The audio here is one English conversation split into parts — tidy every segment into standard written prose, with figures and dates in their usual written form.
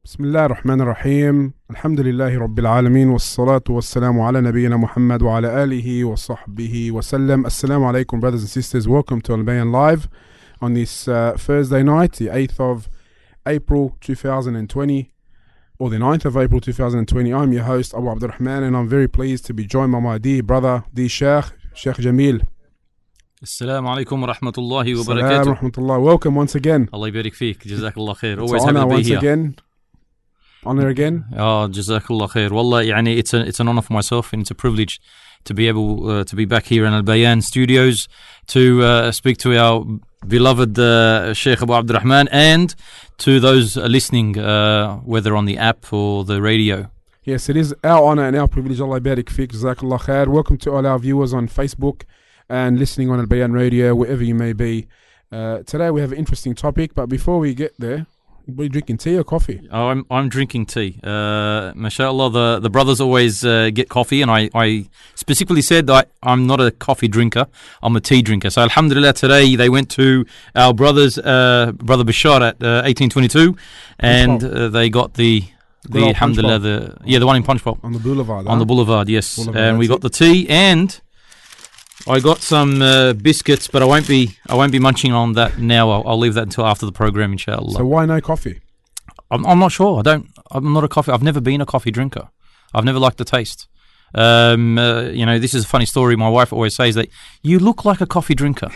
بسم الله الرحمن الرحيم الحمد لله رب العالمين والصلاة والسلام على نبينا محمد وعلى آله وصحبه وسلم. Assalamu alaikum, brothers and sisters. Welcome to Albayan Live on this Thursday night, the 8th of April 2020, or the 9th of April 2020. I'm your host, Abu Abdurrahman, and I'm very pleased to be joined by my dear brother, dear Sheikh Jamil. Assalamu alaikum wa rahmatullahi wa barakatuh. Assalamu rahmatullah. Welcome once again. Allah yabarik feek. Jazakallah khair. Always happy to be here. Honor again. Oh, Jazakallah khair. Wallah, yani it's an honor for myself, and it's a privilege to be able to be back here in Albayan studios to speak to our beloved Sheikh Abu Abdurrahman and to those listening, whether on the app or the radio. Yes, it is our honor and our privilege. Allah yabarik feek. Jazakallah khair. Welcome to all our viewers on Facebook and listening on Albayan Radio, wherever you may be. Today we have an interesting topic, but before we get there, are you drinking tea or coffee? Oh, I'm drinking tea. MashaAllah, the brothers always get coffee, and I specifically said that I'm not a coffee drinker, I'm a tea drinker. So Alhamdulillah, today they went to our brother Brother Bashar at 1822, and they got the Alhamdulillah, the one in Punch Bowl. On the boulevard. On the boulevard, yes. Boulevard, and we got the tea, and I got some biscuits, but I won't be munching on that now. I'll leave that until after the program, inshallah. So why no coffee? I'm not sure. I'm not a coffee. I've never been a coffee drinker. I've never liked the taste. This is a funny story. My wife always says that you look like a coffee drinker.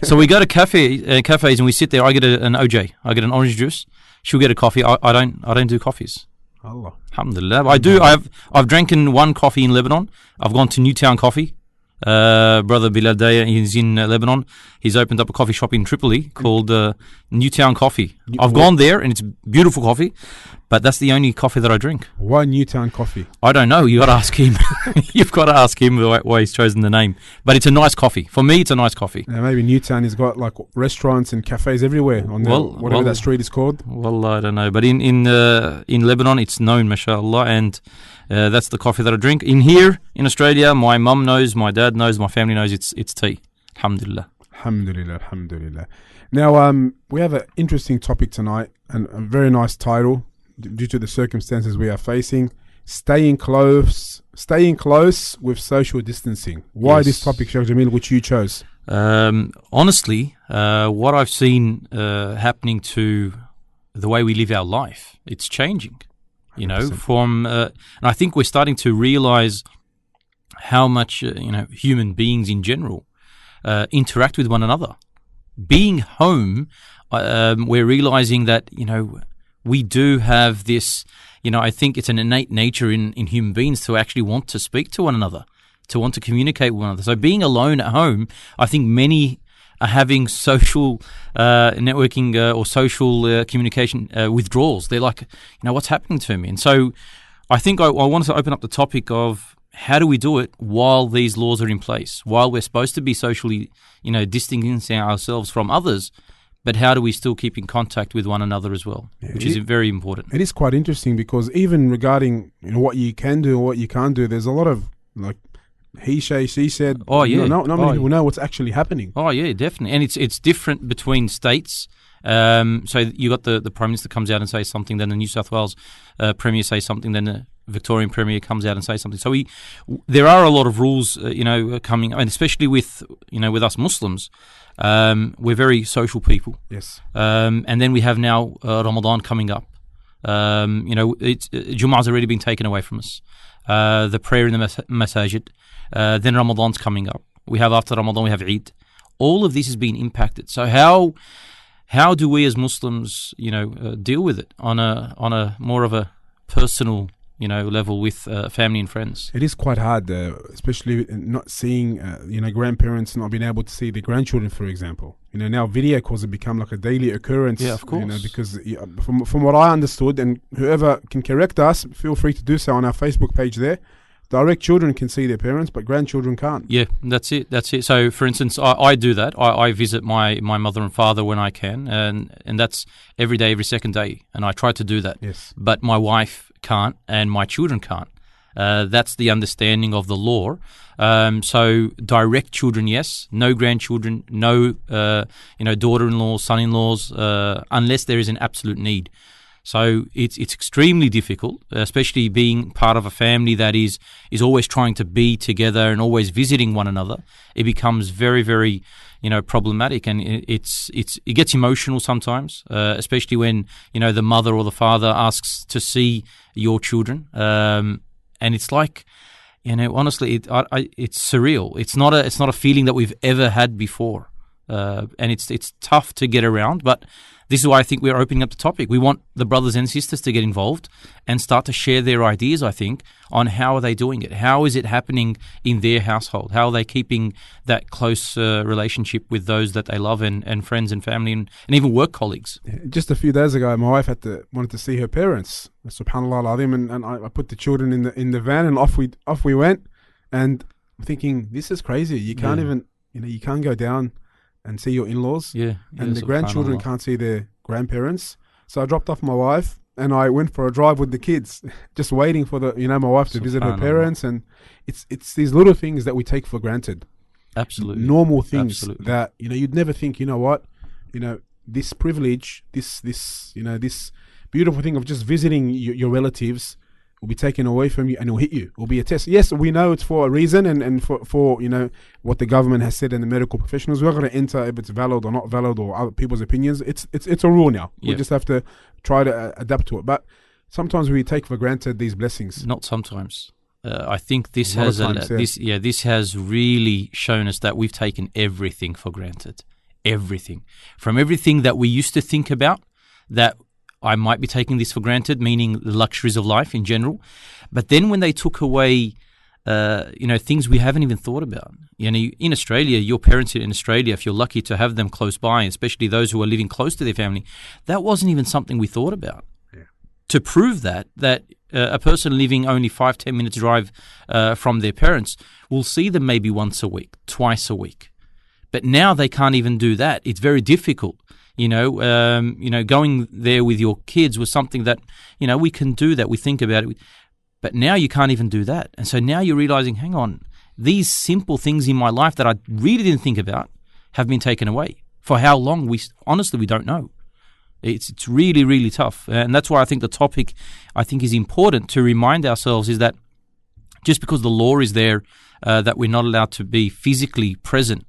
So we go to cafes and we sit there. I get an OJ. I get an orange juice. She'll get a coffee. I don't do coffees. Allah. Alhamdulillah. I do. I've drinking one coffee in Lebanon. I've gone to Newtown Coffee. Brother Bilal Daya, he's in Lebanon. He's opened up a coffee shop in Tripoli called Newtown Coffee. I've gone there and it's beautiful coffee, but that's the only coffee that I drink. Why Newtown Coffee? I don't know. You got to ask him. You've got to ask him why he's chosen the name. But it's a nice coffee. For me, it's a nice coffee. Yeah, maybe Newtown has got like restaurants and cafes everywhere on whatever that street is called. Well, I don't know. But in Lebanon, it's known, mashallah, and that's the coffee that I drink. In here, in Australia, my mum knows, my dad knows, my family knows it's tea. Alhamdulillah. Alhamdulillah, alhamdulillah. Now, we have an interesting topic tonight and a very nice title due to the circumstances we are facing. Staying close with social distancing. Why this topic, Sheikh Jamil, which you chose? Honestly, what I've seen happening to the way we live our life, it's changing. You know, 100%. And I think we're starting to realize how much, human beings in general interact with one another. Being home, we're realizing that, we do have this, I think it's an innate nature in human beings to actually want to speak to one another, to want to communicate with one another. So being alone at home, I think many are having social networking or social communication withdrawals. They're like, what's happening to me? And so I think I wanted to open up the topic of how do we do it while these laws are in place, while we're supposed to be socially, distancing ourselves from others, but how do we still keep in contact with one another as well, which is very important. It is quite interesting because even regarding what you can do and what you can't do, there's a lot of like he say, she said. Oh yeah, not many people know what's actually happening. Oh yeah, definitely, and it's different between states. So you got the Prime Minister comes out and says something, then the New South Wales Premier says something, then the Victorian Premier comes out and says something. So there are a lot of rules, coming, and especially with us Muslims, we're very social people. Yes. And then we have now Ramadan coming up. Jum'ah's already been taken away from us. The prayer in the masajid. Then Ramadan's coming up. We have after Ramadan we have Eid. All of this has been impacted. So how do we as Muslims, deal with it on a more of a personal, level with family and friends? It is quite hard, especially not seeing, grandparents not being able to see their grandchildren, for example. Now video calls have become like a daily occurrence. Yeah, of course. Because from what I understood, and whoever can correct us, feel free to do so on our Facebook page there. Direct children can see their parents, but grandchildren can't. Yeah, that's it. So, for instance, I do that. I visit my mother and father when I can, and that's every day, every second day, and I try to do that. Yes. But my wife can't, and my children can't. That's the understanding of the law. So direct children, yes. No grandchildren, no daughter-in-laws, son-in-laws, unless there is an absolute need. So it's extremely difficult, especially being part of a family that is always trying to be together and always visiting one another. It becomes very, very, problematic, and it gets emotional sometimes, especially when the mother or the father asks to see your children, and it's like, honestly, it's surreal. It's not a feeling that we've ever had before, and it's tough to get around, but. This is why I think we're opening up the topic. We want the brothers and sisters to get involved and start to share their ideas, I think, on how are they doing it? How is it happening in their household? How are they keeping that close relationship with those that they love and friends and family and even work colleagues? Just a few days ago, my wife wanted to see her parents. Subhanallah al-Azim, and I put the children in the van and off we went. And I'm thinking, this is crazy. You can't even, you can't go down and see your in-laws, and the grandchildren can't see their grandparents. So I dropped off my wife and I went for a drive with the kids, just waiting for my wife to visit her parents. And it's these little things that we take for granted. Absolutely, normal things that you'd never think. This privilege, this beautiful thing of just visiting your relatives will be taken away from you, and it'll hit you. It'll be a test. Yes, we know it's for a reason, and for what the government has said and the medical professionals. We're going to enter if it's valid or not valid or other people's opinions. It's a rule now. We just have to try to adapt to it. But sometimes we take for granted these blessings. Not sometimes. I think this has really shown us that we've taken everything for granted. Everything, from everything that we used to think about that. I might be taking this for granted, meaning the luxuries of life in general. But then when they took away, things we haven't even thought about. In Australia, your parents in Australia, if you're lucky to have them close by, especially those who are living close to their family, that wasn't even something we thought about. Yeah. To prove that a person living only 5-10 minutes drive from their parents will see them maybe once a week, twice a week. But now they can't even do that. It's very difficult. Going there with your kids was something that, we can do that. We think about it. But now you can't even do that. And so now you're realizing, hang on, these simple things in my life that I really didn't think about have been taken away. For how long? We don't know. It's really, really tough. And that's why I think the topic, is important to remind ourselves is that just because the law is there, that we're not allowed to be physically present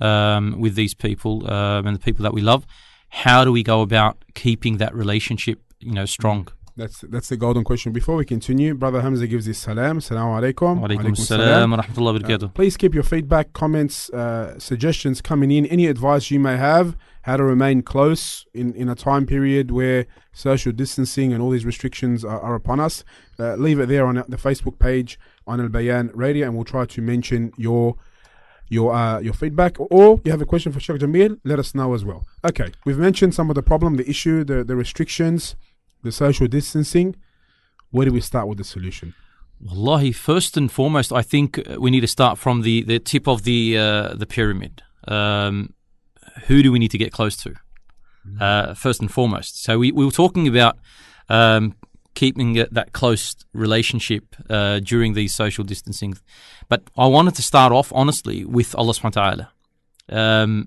with these people and the people that we love, how do we go about keeping that relationship, strong? That's the golden question. Before we continue, Brother Hamza gives his salam. Assalamu alaikum. Wa alaikum assalam wa rahmatullahi wa barakatuh. Please keep your feedback, comments, suggestions coming in. Any advice you may have, how to remain close in a time period where social distancing and all these restrictions are upon us. Leave it there on the Facebook page on Albayan Radio, and we'll try to mention your feedback, or you have a question for Sheikh Jamil, let us know as well. Okay, we've mentioned some of the problem, the issue, the restrictions, the social distancing. Where do we start with the solution? Wallahi, first and foremost, I think we need to start from the tip of the pyramid. Who do we need to get close to? First and foremost. So we were talking about keeping that close relationship during these social distancing. But I wanted to start off, honestly, with Allah subhanahu wa ta'ala.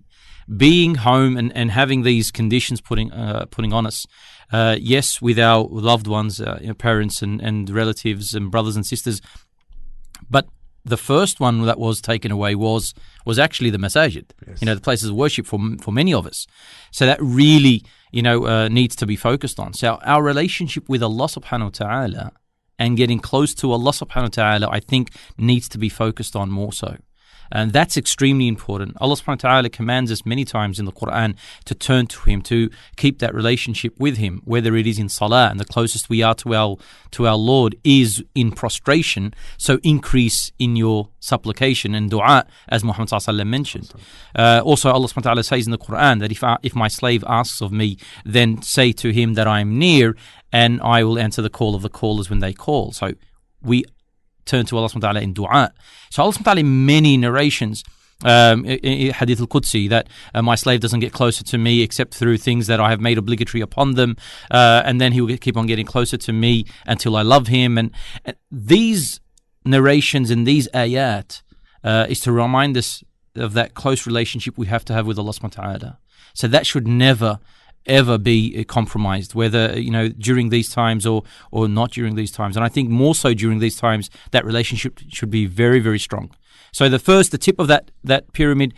Being home and having these conditions putting on us, yes, with our loved ones, parents and relatives and brothers and sisters, but the first one that was taken away was actually the masajid, yes. The places of worship for many of us. So that really, needs to be focused on. So our relationship with Allah subhanahu wa ta'ala and getting close to Allah subhanahu wa ta'ala, I think, needs to be focused on more so. And that's extremely important. Allah subhanahu wa ta'ala commands us many times in the Quran to turn to Him, to keep that relationship with Him, whether it is in salah, and the closest we are to our Lord is in prostration, so increase in your supplication and dua, as Muhammad sallallahu alaihi wasallam mentioned. Also, Allah subhanahu wa ta'ala says in the Quran that if my slave asks of me, then say to him that I am near, and I will answer the call of the callers when they call. So we turn to Allah subhanahu wa ta'ala in dua. So Allah subhanahu wa ta'ala in many narrations, Hadith al-Qudsi, that my slave doesn't get closer to me except through things that I have made obligatory upon them, and then he will keep on getting closer to me until I love him. And these narrations and these ayat is to remind us of that close relationship we have to have with Allah subhanahu wa ta'ala. So that should never ever be compromised, whether during these times or not during these times. And I think more so during these times, that relationship should be very, very strong. So the tip of that pyramid,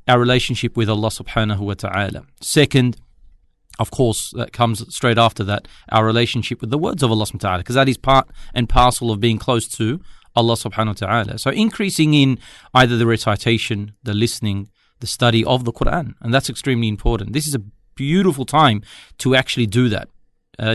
our relationship with Allah subhanahu wa ta'ala. Second, of course, that comes straight after that, our relationship with the words of Allah subhanahu wa ta'ala, because that is part and parcel of being close to Allah subhanahu wa ta'ala. So increasing in either the recitation, the listening, the study of the Quran, and that's extremely important. This is a beautiful time to actually do that.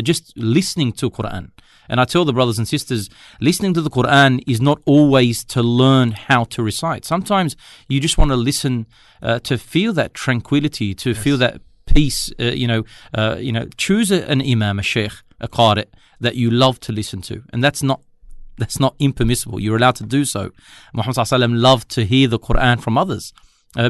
Just listening to Quran. And I tell the brothers and sisters, listening to the Quran is not always to learn how to recite. Sometimes you just want to listen to feel that tranquility, to feel that peace. Choose an imam, a sheikh, a qari that you love to listen to, and that's not impermissible. You're allowed to do so. Muhammad sallallahu alaihi wasallam loved to hear the Quran from others.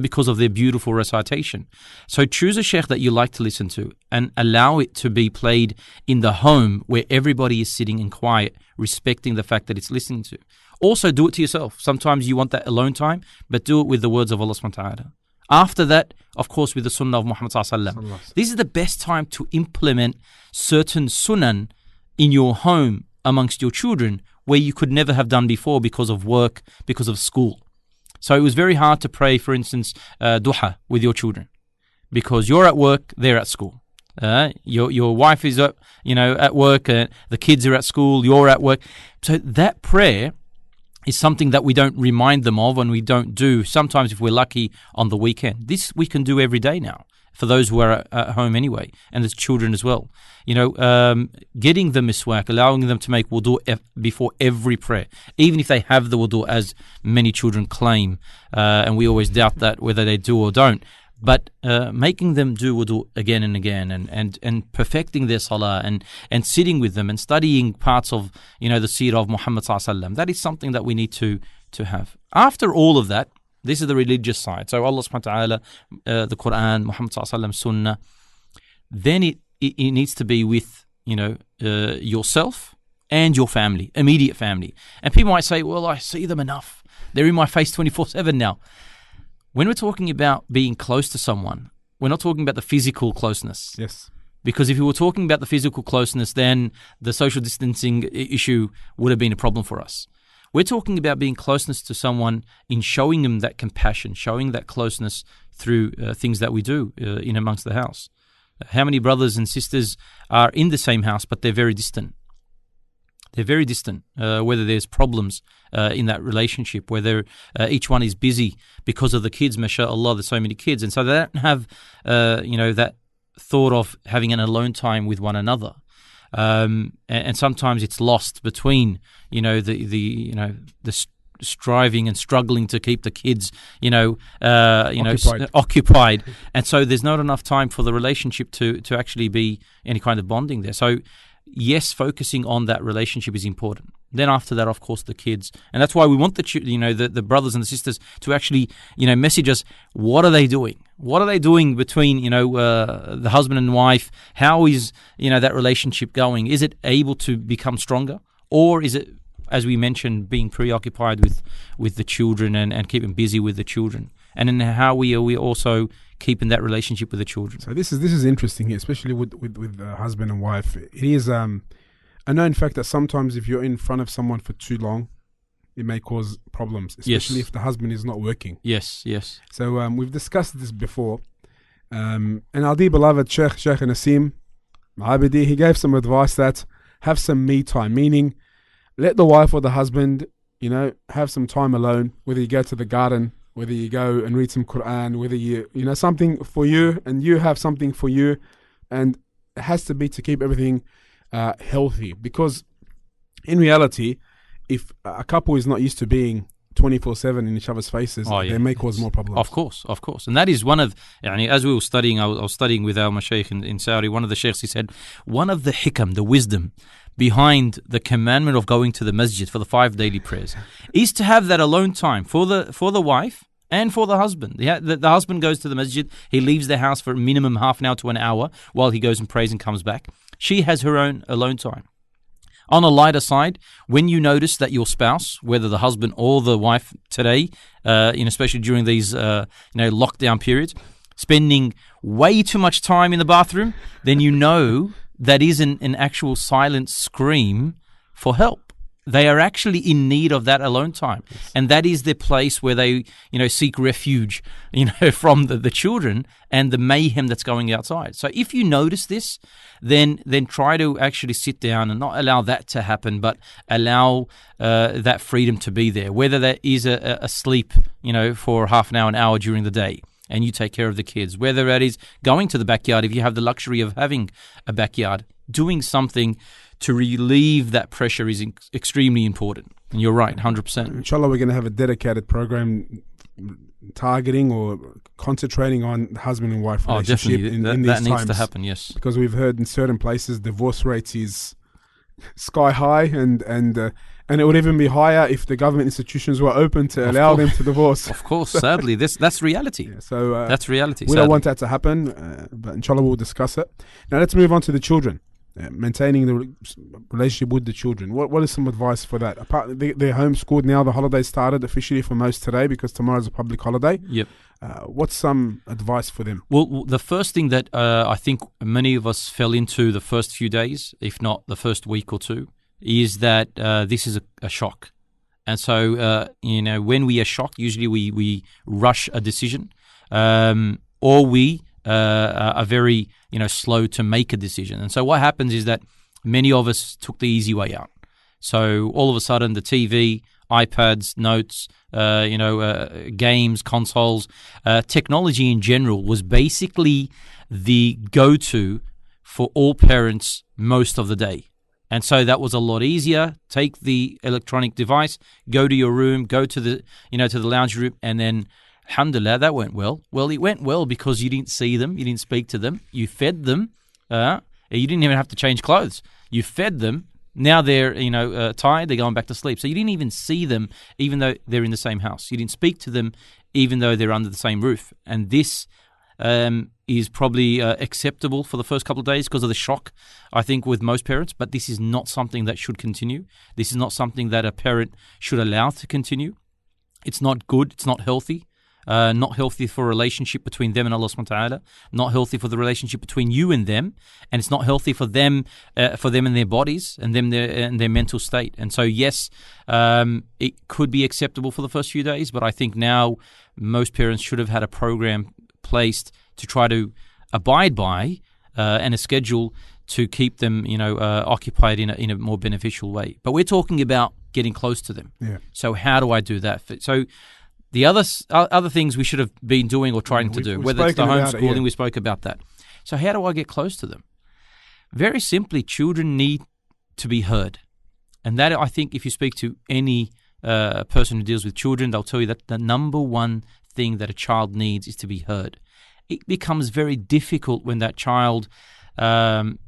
Because of their beautiful recitation. So choose a sheikh that you like to listen to and allow it to be played in the home where everybody is sitting and quiet, respecting the fact that it's listening to. Also do it to yourself. Sometimes you want that alone time, but do it with the words of Allah subhanahu wa ta'ala. After that, of course, with the sunnah of Muhammad sallallahu alaihi wasallam. This is the best time to implement certain sunan in your home amongst your children where you could never have done before because of work, because of school. So it was very hard to pray, for instance, duha with your children because you're at work, they're at school. Your wife is at work, the kids are at school, you're at work. So that prayer is something that we don't remind them of and we don't do sometimes if we're lucky on the weekend. This we can do every day now for those who are at home anyway, and there's children as well. Getting the miswak, allowing them to make wudu before every prayer, even if they have the wudu, as many children claim, and we always doubt that whether they do or don't. But making them do wudu again and again, and perfecting their salah, and sitting with them and studying parts of the seerah of Muhammad sallallahu alaihi wasallam, that is something that we need to have. After all of that, this is the religious side. So Allah subhanahu wa ta'ala, the Quran, Muhammad sallallahu alaihi wasallam, sunnah. Then it needs to be with yourself and your family, immediate family. And people might say, well, I see them enough. They're in my face 24/7 now. When we're talking about being close to someone, we're not talking about the physical closeness. Yes. Because if we were talking about the physical closeness, then the social distancing issue would have been a problem for us. We're talking about being closeness to someone in showing them that compassion, showing that closeness through things that we do in amongst the house. How many brothers and sisters are in the same house, but they're very distant? They're very distant, whether there's problems in that relationship, whether each one is busy because of the kids, mashallah, there's so many kids. And so they don't have, that thought of having an alone time with one another. And sometimes it's lost between, the striving and struggling to keep the kids, occupied. And so there's not enough time for the relationship to actually be any kind of bonding there. So yes, focusing on that relationship is important. Then after that, of course, the kids. And that's why we want the brothers and the sisters to actually, message us, what are they doing? What are they doing between, the husband and wife? How is, that relationship going? Is it able to become stronger? Or is it, as we mentioned, being preoccupied with the children and keeping busy with the children? And then how we also keeping that relationship with the children. So this is interesting here, especially with husband and wife. It is a known fact that sometimes if you're in front of someone for too long, it may cause problems, especially if the husband is not working. Yes. So we've discussed this before. And our dear beloved Sheikh Nasim Abidi, he gave some advice that have some me time, meaning let the wife or the husband, have some time alone, whether you go to the garden, whether you go and read some Quran, whether you something for you and you have something for you, and it has to be to keep everything healthy. Because in reality, if a couple is not used to being 24/7 in each other's faces, they may cause more problems. Of course. And that is one of, as we were studying, I was studying with our mashaykh in Saudi, one of the sheikhs, he said, one of the hikam, the wisdom behind the commandment of going to the masjid for the 5 daily prayers is to have that alone time for the wife and for the husband. The husband goes to the masjid, he leaves the house for a minimum half an hour to an hour while he goes and prays and comes back. She has her own alone time. On a lighter side, when you notice that your spouse, whether the husband or the wife today, especially during these lockdown periods, spending way too much time in the bathroom, then you know that isn't an actual silent scream for help. They are actually in need of that alone time. Yes. And that is the place where they, seek refuge, from the children and the mayhem that's going outside. So if you notice this, then try to actually sit down and not allow that to happen, but allow that freedom to be there. Whether that is a sleep, for half an hour during the day, and you take care of the kids. Whether that is going to the backyard, if you have the luxury of having a backyard, doing something to relieve that pressure is extremely important. And you're right, 100%. Inshallah, we're going to have a dedicated program targeting or concentrating on husband and wife relationship in these times. That needs to happen, yes. Because we've heard in certain places divorce rates is sky high, and it would even be higher if the government institutions were open to allow them to divorce. Of course, sadly, that's reality. Yeah, so that's reality. We don't want that to happen, but inshallah we'll discuss it. Now let's move on to the children. Maintaining the relationship with the children. What is some advice for that? Apart, they're homeschooled now. The holiday started officially for most today because tomorrow's a public holiday. Yep. What's some advice for them? Well, the first thing that I think many of us fell into the first few days, if not the first week or two, is that this is a shock. And so, when we are shocked, usually we rush a decision, or we are very slow to make a decision. And so what happens is that many of us took the easy way out. So all of a sudden the TV, iPads, notes, games, consoles, technology in general was basically the go-to for all parents most of the day. And so that was a lot easier. Take the electronic device, go to your room, go to the lounge room, and then alhamdulillah, that went well. Well, it went well because you didn't see them, you didn't speak to them, you fed them. You didn't even have to change clothes. You fed them. Now they're tired. They're going back to sleep. So you didn't even see them, even though they're in the same house. You didn't speak to them, even though they're under the same roof. And this is probably acceptable for the first couple of days because of the shock, I think, with most parents. But this is not something that should continue. This is not something that a parent should allow to continue. It's not good. It's not healthy. Not healthy for a relationship between them and Allah subhanahu wa ta'ala, not healthy for the relationship between you and them, and it's not healthy for them and their bodies and their mental state. And so yes, it could be acceptable for the first few days, but I think now most parents should have had a program placed to try to abide by and a schedule to keep them occupied in a more beneficial way. But we're talking about getting close to them. Yeah. So how do I do that? So the other things we should have been doing or trying to do, whether it's the homeschooling, we spoke about that. So how do I get close to them? Very simply, children need to be heard. And that, I think, if you speak to any person who deals with children, they'll tell you that the number one thing that a child needs is to be heard. It becomes very difficult when that child can't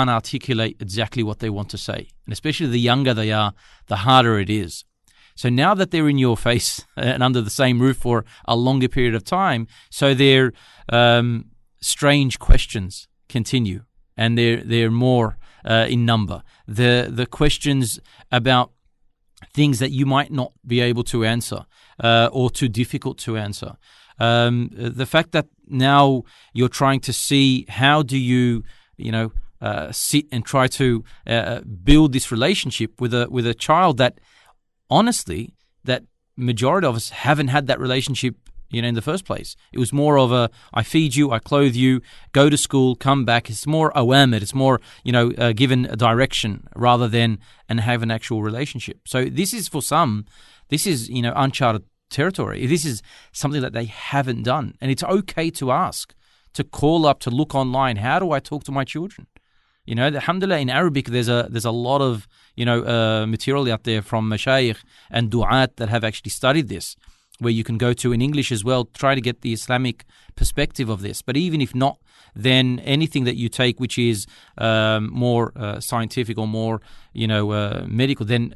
articulate exactly what they want to say. And especially the younger they are, the harder it is. So now that they're in your face and under the same roof for a longer period of time, so their strange questions continue, and they're more in number. The questions about things that you might not be able to answer or too difficult to answer. The fact that now you're trying to see how do you sit and try to build this relationship with a child that, honestly, that majority of us haven't had that relationship, in the first place. It was more of I feed you, I clothe you, go to school, come back. It's more awamir. It's more, given a direction rather than and have an actual relationship. So this is for some, this is, uncharted territory. This is something that they haven't done. And it's okay to ask, to call up, to look online. How do I talk to my children? Alhamdulillah, in Arabic, there's a lot of material out there from mashayikh and du'at that have actually studied this, where you can go to in English as well, try to get the Islamic perspective of this. But even if not, then anything that you take which is more scientific or more medical, then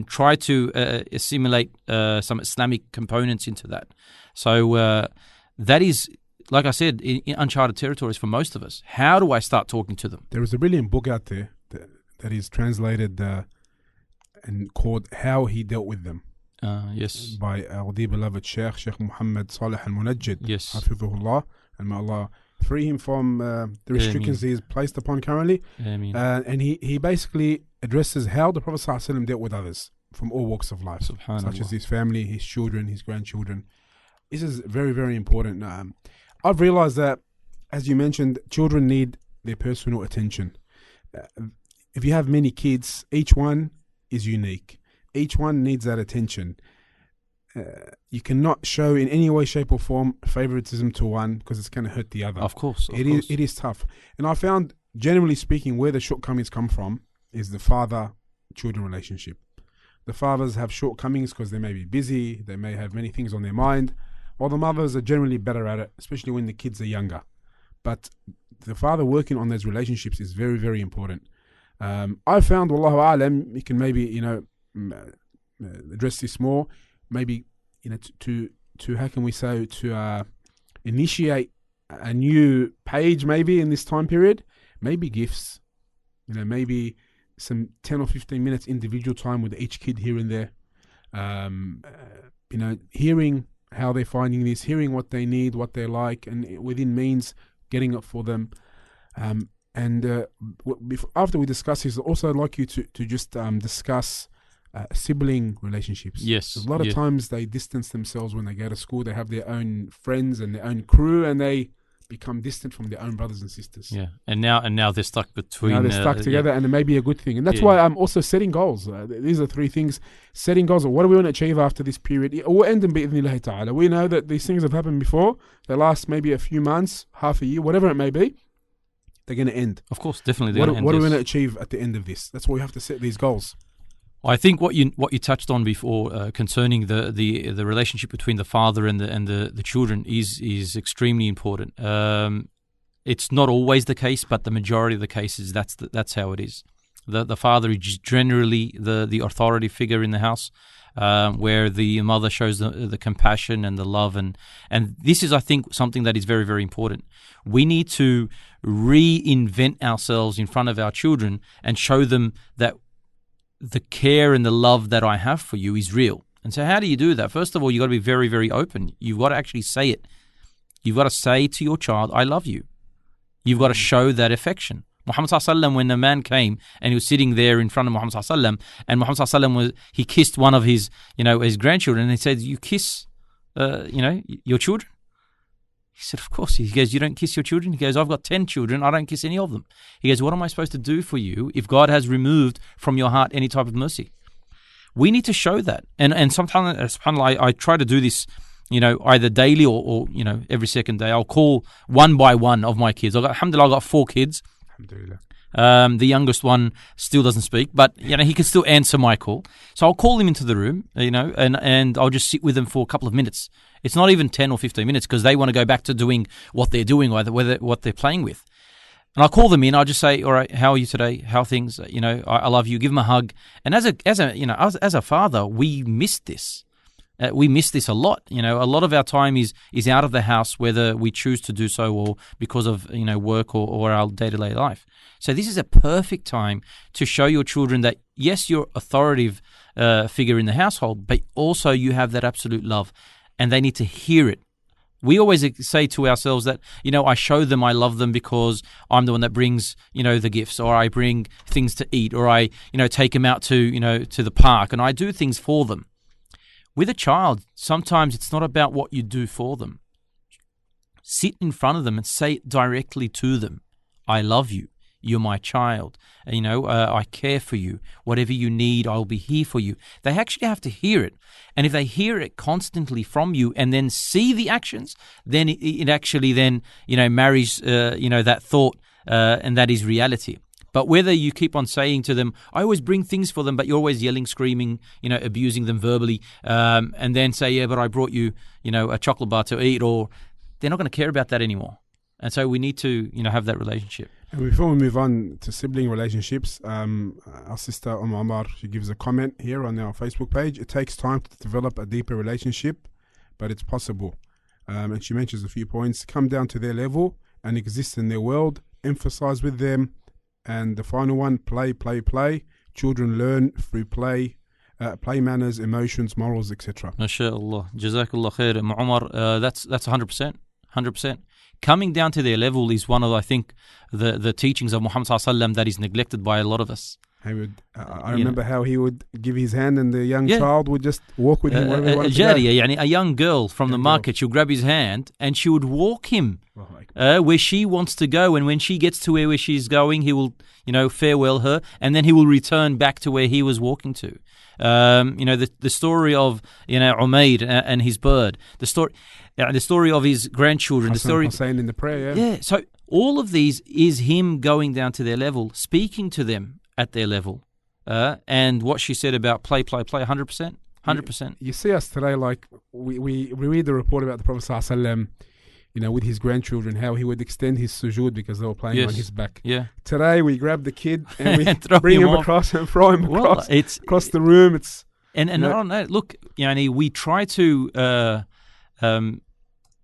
try to assimilate some Islamic components into that. So that is, like I said, in uncharted territories for most of us. How do I start talking to them? There is a brilliant book out there that is translated and called How He Dealt With Them. Yes. By our dear beloved Sheikh Muhammad Salih Al-Munajjid. Yes. Hafidhullah. and may Allah free him from the restrictions he is placed upon currently. And he basically addresses how the Prophet ﷺ dealt with others from all walks of life, such as his family, his children, his grandchildren. This is very, very important. I've realized that, as you mentioned, children need their personal attention. If you have many kids, each one is unique. Each one needs that attention. You cannot show in any way, shape or form favoritism to one because it's going to hurt the other. Of course. It is tough. And I found, generally speaking, where the shortcomings come from is the father-children relationship. The fathers have shortcomings because they may be busy, they may have many things on their mind, while the mothers are generally better at it, especially when the kids are younger. But the father working on those relationships is very, very important. I found, wallahu a'lam, you can maybe, address this more, maybe, to how can we say, to initiate a new page maybe in this time period, maybe gifts, maybe some 10 or 15 minutes individual time with each kid here and there, hearing how they're finding this, hearing what they need, what they like, and within means getting it for them. After we discuss this, I'd also like you to just discuss sibling relationships. Yes. A lot of times they distance themselves when they go to school. They have their own friends and their own crew, and they become distant from their own brothers and sisters. Yeah, and now they're stuck between. Now they're stuck together, and it may be a good thing. And that's why I'm also setting goals. These are three things: setting goals. What do we want to achieve after this period? We'll end in bi'idhnillahi ta'ala. We know that these things have happened before. They last maybe a few months, half a year, whatever it may be. They're going to end. Of course, definitely. What are we going to achieve at the end of this? That's why we have to set these goals. I think what you touched on before concerning the relationship between the father and the children is extremely important. It's not always the case, but the majority of the cases that's how it is. The father is generally the authority figure in the house, where the mother shows the compassion and the love, and this is, I think, something that is very, very important. We need to reinvent ourselves in front of our children and show them that the care and the love that I have for you is real. And so how do you do that? First of all, you've got to be very, very open. You've got to actually say it. You've got to say to your child, I love you. You've got to show that affection. Muhammad ﷺ, when a man came and he was sitting there in front of Muhammad ﷺ, and Muhammad ﷺ he kissed one of his grandchildren, and he said, you kiss, your children? He said, of course. He goes, you don't kiss your children? He goes, I've got 10 children. I don't kiss any of them. He goes, what am I supposed to do for you if God has removed from your heart any type of mercy? We need to show that. And sometimes, subhanAllah, I try to do this, either daily or every second day. I'll call one by one of my kids. Alhamdulillah, I've got 4 kids. Alhamdulillah. The youngest one still doesn't speak, but he can still answer my call. So I'll call him into the room, and I'll just sit with them for a couple of minutes. It's not even 10 or 15 minutes because they want to go back to doing what they're doing, or what they're playing with. And I'll call them in. I'll just say, "All right, how are you today? How are things? I love you." Give them a hug. And as a father, we miss this. We miss this a lot. A lot of our time is out of the house, whether we choose to do so or because of work or our day-to-day life. So this is a perfect time to show your children that yes, you're authoritative figure in the household, but also you have that absolute love, and they need to hear it. We always say to ourselves that I show them I love them because I'm the one that brings the gifts, or I bring things to eat, or I take them out to to the park, and I do things for them. With a child, sometimes it's not about what you do for them. Sit in front of them and say it directly to them. I love you. You're my child. I care for you. Whatever you need, I'll be here for you. They actually have to hear it. And if they hear it constantly from you and then see the actions, then it actually then, marries, that thought and that is reality. But whether you keep on saying to them, I always bring things for them, but you're always yelling, screaming, abusing them verbally, and then say, yeah, but I brought you, a chocolate bar to eat, or they're not going to care about that anymore. And so we need to, have that relationship. And before we move on to sibling relationships, our sister Omar, she gives a comment here on our Facebook page. It takes time to develop a deeper relationship, but it's possible. And she mentions a few points. Come down to their level and exist in their world. Emphasize with them. And the final one, play. Children learn through play manners, emotions, morals, etc. MashaAllah. Jazakallah khair. Umar, that's 100%. 100%. coming down to their level is one of, I think, the teachings of Muhammad sallallahu alaihi wasallam that is neglected by a lot of us. I remember how he would give his hand and the young child would just walk with him wherever he wanted to go. يعني a young girl from the market, she'll grab his hand and she would walk him where she wants to go, and when she gets to where she's going, he will, farewell her, and then he will return back to where he was walking to. The story of Umair and his bird, the story of his grandchildren, the story of Hussein in the prayer. Yeah, so all of these is him going down to their level, speaking to them at their level, and what she said about play, 100%. You see us today, like we read the report about the Prophet ﷺ, with his grandchildren, how he would extend his sujood because they were playing on his back. Yeah. Today we grab the kid and we and bring him across and throw him across the room. It's and I don't know. Look, we try to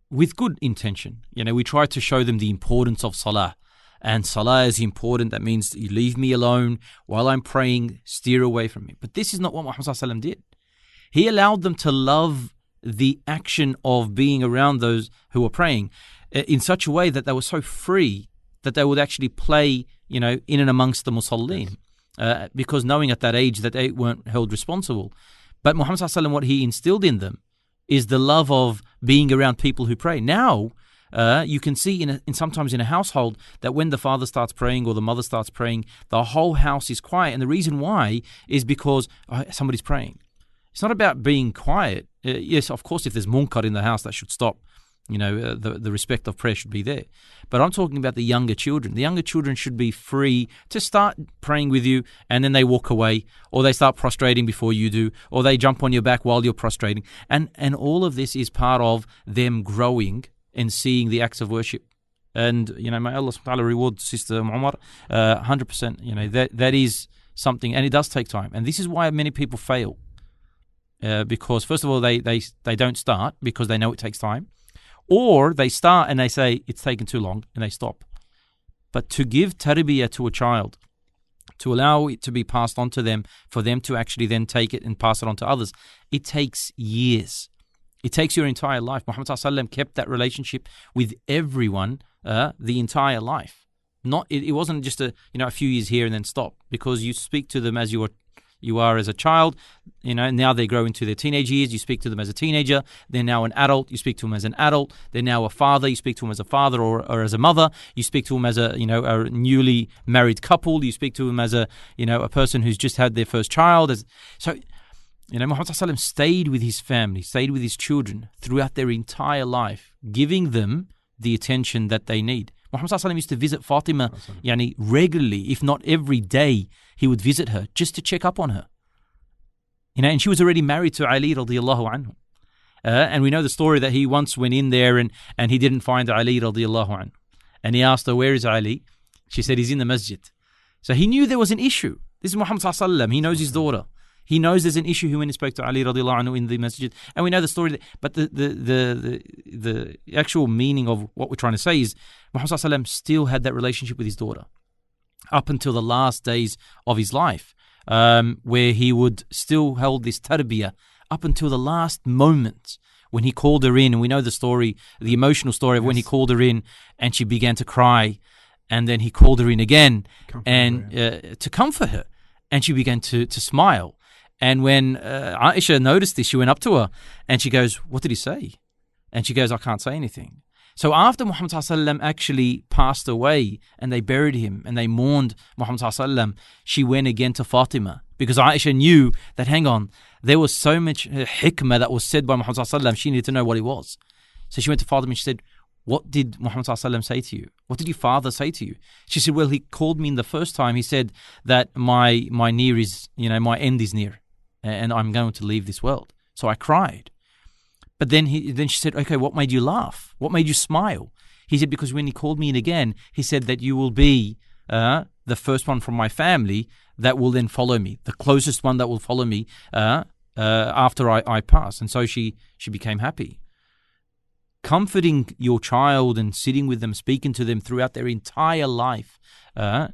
with good intention. We try to show them the importance of salah. And salah is important. That means you leave me alone while I'm praying, steer away from me. But this is not what Muhammad sallallahu alaihi wasallam did. He allowed them to love the action of being around those who were praying in such a way that they were so free that they would actually play, in and amongst the musallin, because knowing at that age that they weren't held responsible. But Muhammad sallallahu alaihi wasallam, what he instilled in them is the love of being around people who pray. Now, you can see sometimes in a household that when the father starts praying or the mother starts praying, the whole house is quiet. And the reason why is because somebody's praying. It's not about being quiet. Yes, of course, if there's munkar in the house, that should stop. The respect of prayer should be there. But I'm talking about the younger children. The younger children should be free to start praying with you, and then they walk away, or they start prostrating before you do, or they jump on your back while you're prostrating. And all of this is part of them growing and seeing the acts of worship. And, may Allah subhanahu wa ta'ala reward Sister Umar 100%. That is something, and it does take time. And this is why many people fail. Because, first of all, they don't start because they know it takes time. Or they start and they say, it's taken too long, and they stop. But to give tarbiyah to a child, to allow it to be passed on to them, for them to actually then take it and pass it on to others, it takes years. It takes your entire life. Muhammad sallallahu alaihi wasallam kept that relationship with everyone the entire life. It wasn't just a few years here and then stop, because you speak to them as you are as a child. Now they grow into their teenage years. You speak to them as a teenager. They're now an adult. You speak to them as an adult. They're now a father. You speak to them as a father or as a mother. You speak to them as a newly married couple. You speak to them as a person who's just had their first child. Muhammad sallallahu alaihi wasallam stayed with his family, stayed with his children throughout their entire life, giving them the attention that they need. Muhammad sallallahu alaihi wasallam used to visit Fatima regularly, if not every day. He would visit her just to check up on her. And she was already married to Ali radiallahu anhu. And we know the story that he once went in there and he didn't find Ali radiallahu anhu. And he asked her, where is Ali? She said, he's in the masjid. So he knew there was an issue. This is Muhammad sallallahu alaihi wasallam. He knows his daughter. He knows there's an issue when he spoke to Ali radiallahu anhu in the masjid. And we know the story. But the actual meaning of what we're trying to say is Muhammad sallallahu alaihi wasallam still had that relationship with his daughter up until the last days of his life, where he would still hold this tarbiyah up until the last moment when he called her in. And we know the story, the emotional story of when he called her in and she began to cry. And then he called her in again to comfort her. And she began to smile. And when Aisha noticed this, she went up to her and she goes, what did he say? And she goes, I can't say anything. So after Muhammad sallallahu alaihi wasallam actually passed away and they buried him and they mourned Muhammad sallallahu alaihi wasallam, she went again to Fatima, because Aisha knew that, hang on, there was so much hikmah that was said by Muhammad sallallahu alaihi wasallam, she needed to know what it was. So she went to Fatima and she said, what did Muhammad sallallahu alaihi wasallam say to you? What did your father say to you? She said, well, he called me in the first time. He said that my near is, my end is near and I'm going to leave this world. So I cried. But then she said, okay, what made you laugh? What made you smile? He said, because when he called me in again, he said that you will be the first one from my family that will then follow me, the closest one that will follow me after I pass. And so she became happy. comforting your child and sitting with them, speaking to them throughout their entire life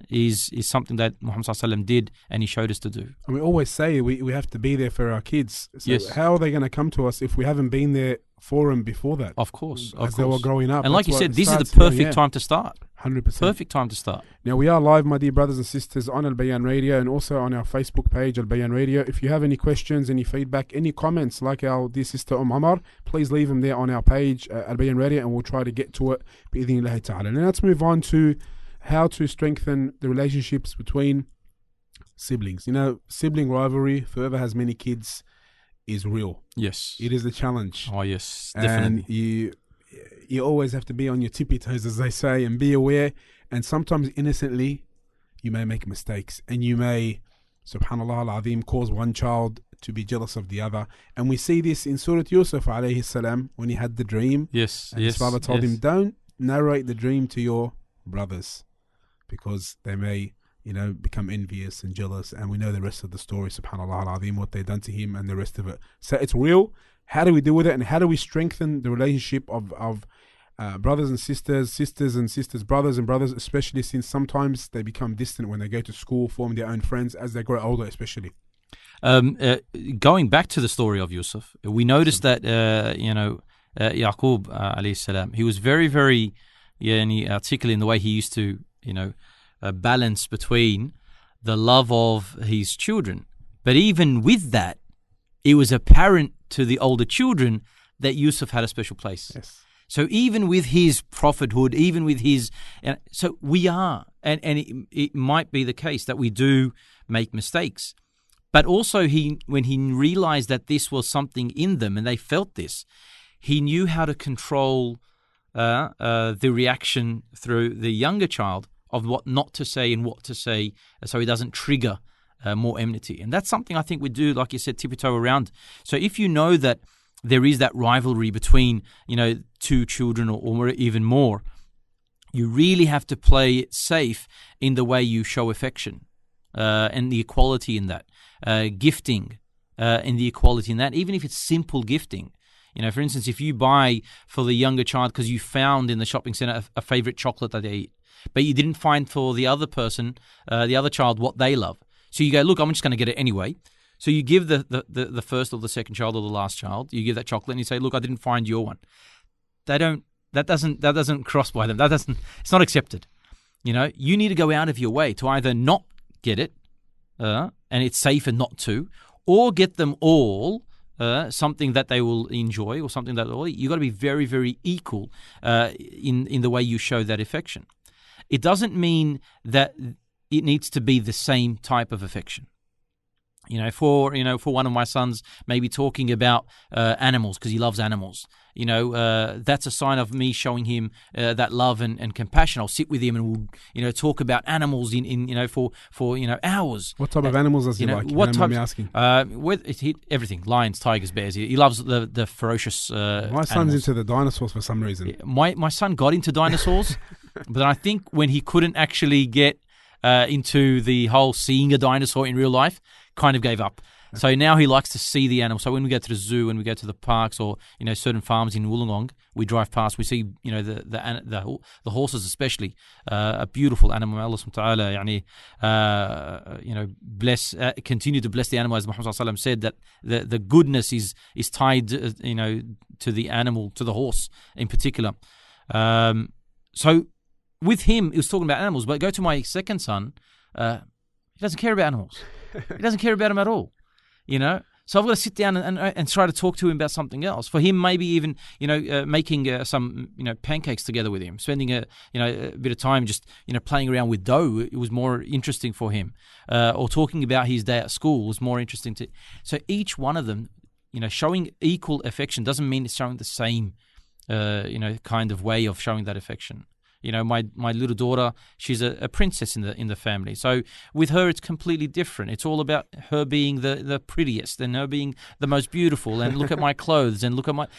is something that Muhammad ﷺ did, and he showed us to do. And we always say we have to be there for our kids. So Yes. how are they going to come to us if we haven't been there for them before that? Of course. As they were growing up. And like you That's said, why it this is the starts young, perfect yeah. time to start. 100%. Perfect time to start. Now, we are live, my dear brothers and sisters, on Albayan Radio and also on our Facebook page, Albayan Radio. If you have any questions, any feedback, any comments, like our dear sister Omar, please leave them there on our page, Albayan Radio, and we'll try to get to it. Bi-idhnillahi ta'ala. Now, let's move on to how to strengthen the relationships between siblings. You know, sibling rivalry, for whoever has many kids, is real. Yes. It is a challenge. Oh, yes, definitely. And you always have to be on your tippy toes, as they say, and be aware. And sometimes innocently, you may make mistakes, and you may, subhanallah al-azim, cause one child to be jealous of the other. And we see this in Surah Yusuf alayhi salam, when he had the dream. Yes, And his father told him, don't narrate the dream to your brothers, because they may, become envious and jealous. And we know the rest of the story, subhanallah al-azim, what they've done to him and the rest of it. So it's real. How do we deal with it, and how do we strengthen the relationship of brothers and sisters, sisters and sisters, brothers and brothers, especially since sometimes they become distant when they go to school, form their own friends as they grow older, especially? Going back to the story of Yusuf, we noticed that Yaqub alayhi salam, he was very, very articulate in the way he used to balance between the love of his children. But even with that, it was apparent to the older children that Yusuf had a special place. Yes. So even with his prophethood, even with his, so we are, and it might be the case that we do make mistakes. But also when he realized that this was something in them and they felt this, he knew how to control the reaction through the younger child of what not to say and what to say, so he doesn't trigger more enmity. And that's something I think we do, like you said, tippy-toe around. So if you know that there is that rivalry between, two children or even more, you really have to play it safe in the way you show affection and the equality in that. Gifting and the equality in that, even if it's simple gifting. For instance, if you buy for the younger child because you found in the shopping center a favorite chocolate that they eat, but you didn't find for the other person, the other child, what they love. So you go, look, I'm just going to get it anyway. So you give the first or the second child or the last child, you give that chocolate and you say, look, I didn't find your one. That doesn't cross by them. It's not accepted. You need to go out of your way to either not get it, and it's safer not to, or get them all something that they will enjoy or something that they'll eat. You've got to be very, very equal in the way you show that affection. It doesn't mean that it needs to be the same type of affection. For one of my sons, maybe talking about animals because he loves animals. That's a sign of me showing him that love and compassion. I'll sit with him and we'll talk about animals for hours. What type of animals does he like? What type? Me asking. Everything: lions, tigers, bears. He loves the ferocious. My son's animals. into the dinosaurs for some reason. My son got into dinosaurs, but I think when he couldn't actually get into the whole seeing a dinosaur in real life, kind of gave up. So now he likes to see the animals. So when we go to the zoo, when we go to the parks, or certain farms in Wollongong, we drive past. We see the horses, especially a beautiful animal. Allah subhanahu wa ta'ala, bless, continue to bless the animal, as Muhammad sallallahu alaihi wasallam said that the goodness is tied to the animal, to the horse in particular. So with him, he was talking about animals. But go to my second son, he doesn't care about animals. He doesn't care about them at all, So I've got to sit down and try to talk to him about something else. For him, maybe even making some pancakes together with him, spending a bit of time just playing around with dough. It was more interesting for him, or talking about his day at school was more interesting to. So each one of them, showing equal affection doesn't mean it's showing the same, kind of way of showing that affection. My little daughter, she's a princess in the family. So with her, it's completely different. It's all about her being the prettiest and her being the most beautiful. And look at my clothes and look at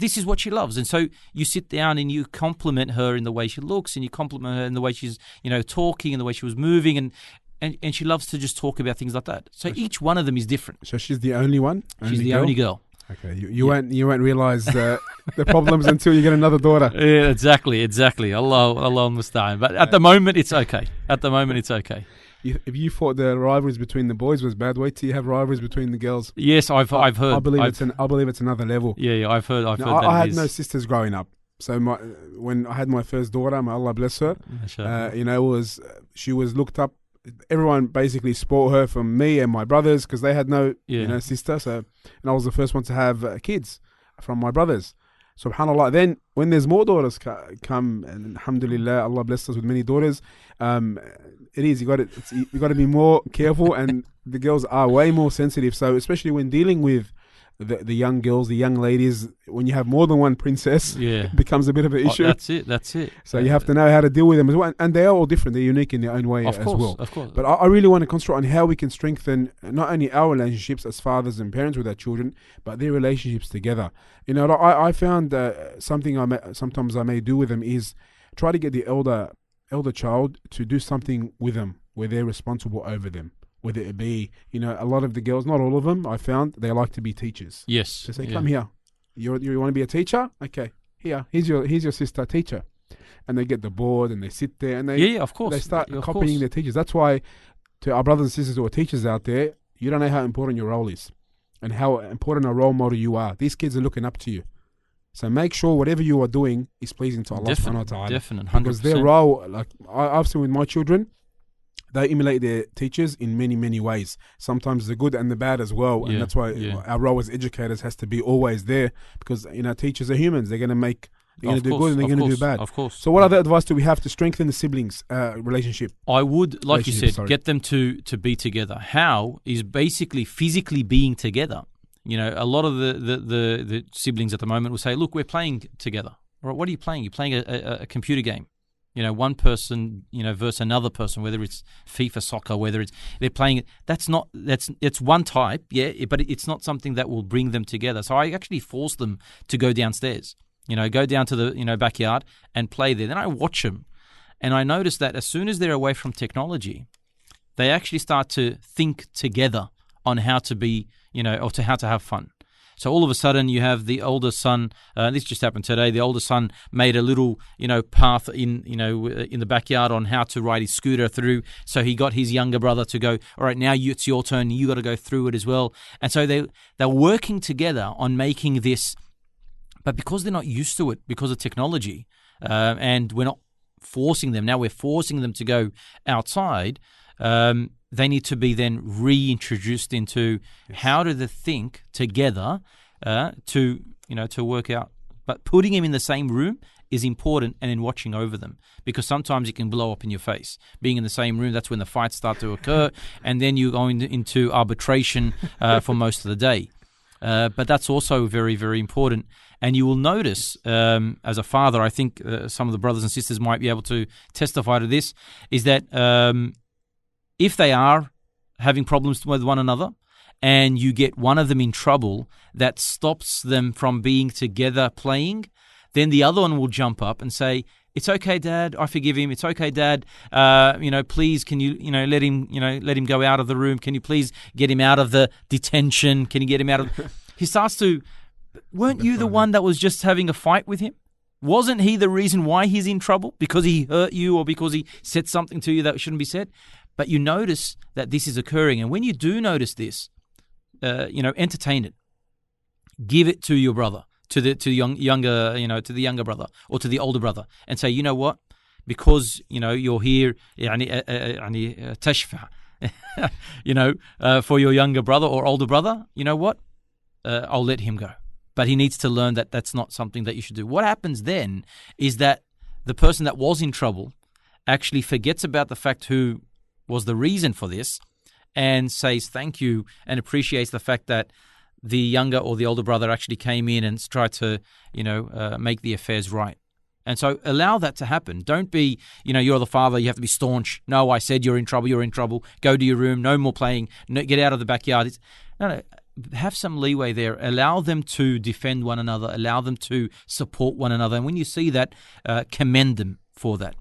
this is what she loves. And so you sit down and you compliment her in the way she looks, and you compliment her in the way she's talking and the way she was moving, and she loves to just talk about things like that. So each one of them is different. So she's the only one? She's the only girl. Okay, you won't realize the problems until you get another daughter. Yeah, exactly. Allah musta'an. But at the moment, it's okay. If you thought the rivalries between the boys was bad, wait till you have rivalries between the girls. Yes, I've heard. I believe it's another level. Yeah, I've heard. I've heard that. I had no sisters growing up, so when I had my first daughter, may Allah bless her, she was looked up. Everyone basically spoiled her from me and my brothers because they had no sister. So, and I was the first one to have kids from my brothers. Subhanallah. Then when there's more daughters come, and alhamdulillah, Allah blessed us with many daughters. It is you got to be more careful, and the girls are way more sensitive. So especially when dealing with the young girls, the young ladies, when you have more than one princess, it becomes a bit of an issue. That's it. So you have to know how to deal with them as well. And they are all different. They're unique in their own way as well. Of course. But I really want to concentrate on how we can strengthen not only our relationships as fathers and parents with our children, but their relationships together. I found something sometimes I may do with them is try to get the elder child to do something with them where they're responsible over them. Whether it be, a lot of the girls, not all of them, I found they like to be teachers. Yes. So say, come here. You want to be a teacher? Okay. Here's your sister teacher. And they get the board and they sit there and of course. They start copying their teachers. That's why to our brothers and sisters who are teachers out there, you don't know how important your role is and how important a role model you are. These kids are looking up to you. So make sure whatever you are doing is pleasing to Allah subhanahu wa ta'ala. Definitely, 100%. Because their role, like I've seen with my children, they emulate their teachers in many, many ways. Sometimes the good and the bad as well. And that's why our role as educators has to be always there because, teachers are humans. They're going to do good and they're going to do bad. Of course. So what other advice do we have to strengthen the siblings' relationship? I would, like you said, get them to be together. How is basically physically being together. A lot of the siblings at the moment will say, look, we're playing together. All right, what are you playing? You're playing a computer game. One person, versus another person, whether it's FIFA soccer, whether they're playing, it's one type, but it's not something that will bring them together. So I actually force them to go downstairs, go down to the, backyard and play there. Then I watch them and I notice that as soon as they're away from technology, they actually start to think together on how to be, or to how to have fun. So all of a sudden you have the older son, this just happened today, the older son made a little, path in the backyard on how to ride his scooter through. So he got his younger brother to go, all right, now it's your turn, you got to go through it as well. And so they're working together on making this, but because they're not used to it, because of technology, and we're not forcing them, now we're forcing them to go outside, they need to be then reintroduced into how do they think together to work out. But putting them in the same room is important, and in watching over them, because sometimes it can blow up in your face. Being in the same room, that's when the fights start to occur, and then you go into arbitration for most of the day. But that's also very, very important. And you will notice, as a father, I think some of the brothers and sisters might be able to testify to this, is that if they are having problems with one another and you get one of them in trouble that stops them from being together playing, then the other one will jump up and say, it's okay, Dad, I forgive him. It's okay, Dad. Please, can you, let him go out of the room? Can you please get him out of the detention? Can you get him out of... He starts to, weren't you the one that was just having a fight with him? Wasn't he the reason why he's in trouble? Because he hurt you or because he said something to you that shouldn't be said? But you notice that this is occurring. And when you do notice this, entertain it. Give it to your brother, to the younger brother or to the older brother, and say, you know what? Because, you're here, tashfa, for your younger brother or older brother, you know what? I'll let him go. But he needs to learn that that's not something that you should do. What happens then is that the person that was in trouble actually forgets about the fact who was the reason for this and says thank you and appreciates the fact that the younger or the older brother actually came in and tried to, make the affairs right. And so allow that to happen. Don't be, you're the father, you have to be staunch. No, I said you're in trouble. Go to your room, no more playing, get out of the backyard. No, have some leeway there. Allow them to defend one another. Allow them to support one another. And when you see that, commend them for that.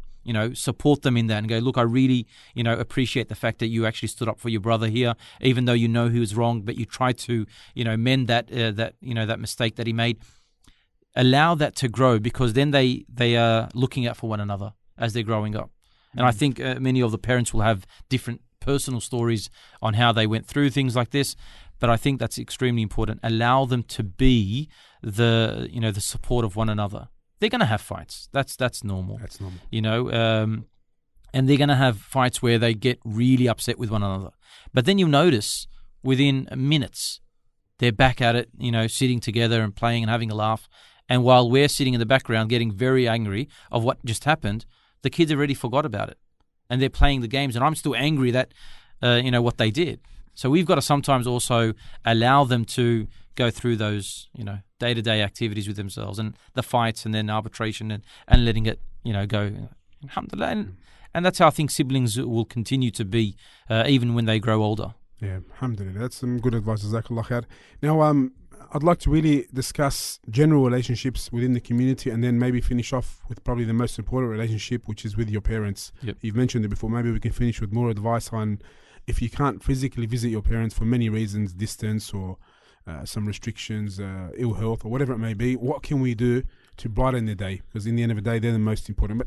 support them in that and go, look, I really, appreciate the fact that you actually stood up for your brother here, even though you know he was wrong, but you tried to, mend that mistake that he made. Allow that to grow, because then they are looking out for one another as they're growing up. And I think many of the parents will have different personal stories on how they went through things like this, but I think that's extremely important. Allow them to be the support of one another. They're going to have fights. That's normal. That's normal. And they're going to have fights where they get really upset with one another. But then you'll notice within minutes they're back at it, sitting together and playing and having a laugh. And while we're sitting in the background getting very angry of what just happened, the kids already forgot about it. And they're playing the games, and I'm still angry that, what they did. So we've got to sometimes also allow them to go through those, day-to-day activities with themselves and the fights and then arbitration and letting it, go. Alhamdulillah. And that's how I think siblings will continue to be, even when they grow older. Yeah, alhamdulillah. That's some good advice. Jazakallah khair. Now, I'd like to really discuss general relationships within the community, and then maybe finish off with probably the most important relationship, which is with your parents. Yep. You've mentioned it before. Maybe we can finish with more advice on if you can't physically visit your parents for many reasons, distance or some restrictions, ill health or whatever it may be, what can we do to brighten their day? Because in the end of the day, they're the most important.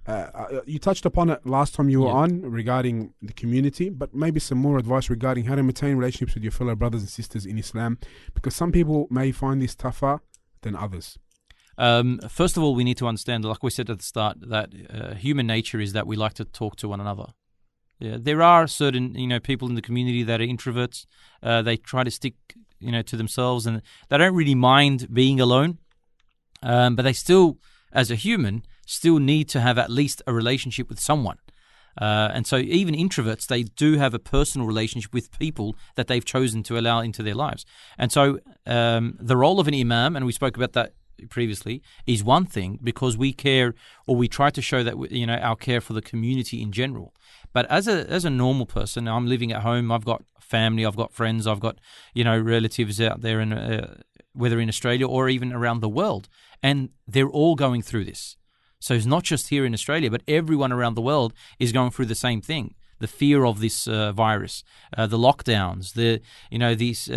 But you touched upon it last time you were on regarding the community, but maybe some more advice regarding how to maintain relationships with your fellow brothers and sisters in Islam, because some people may find this tougher than others. First of all, we need to understand, like we said at the start, that human nature is that we like to talk to one another. Yeah, there are certain, people in the community that are introverts. They try to stick, to themselves, and they don't really mind being alone. But they still, as a human, still need to have at least a relationship with someone. And so even introverts, they do have a personal relationship with people that they've chosen to allow into their lives. And so the role of an imam, and we spoke about that previously, is one thing, because we care, or we try to show that our care for the community in general. But as a normal person, I'm living at home, I've got family, I've got friends, I've got relatives out there, whether in Australia or even around the world, and they're all going through this. So it's not just here in Australia, but everyone around the world is going through the same thing. The fear of this virus, the lockdowns, these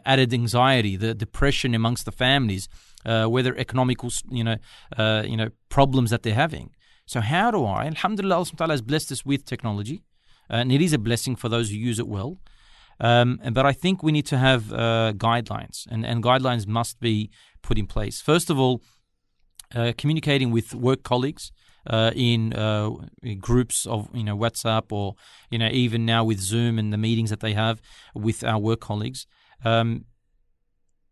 added anxiety, the depression amongst the families, whether economical, problems that they're having. So how do I? Alhamdulillah, Allah subhanahu wa ta'ala has blessed us with technology, and it is a blessing for those who use it well. But I think we need to have guidelines, and guidelines must be put in place. First of all, communicating with work colleagues in groups of WhatsApp, or even now with Zoom and the meetings that they have with our work colleagues.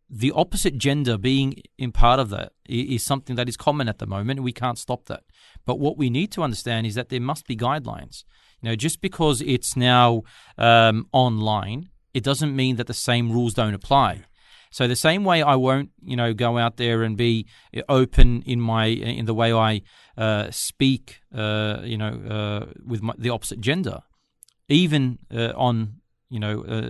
The opposite gender being in part of that is something that is common at the moment. We can't stop that. But what we need to understand is that there must be guidelines. Just because it's now online, it doesn't mean that the same rules don't apply. So the same way I won't, go out there and be open in the way I speak, with the opposite gender, even on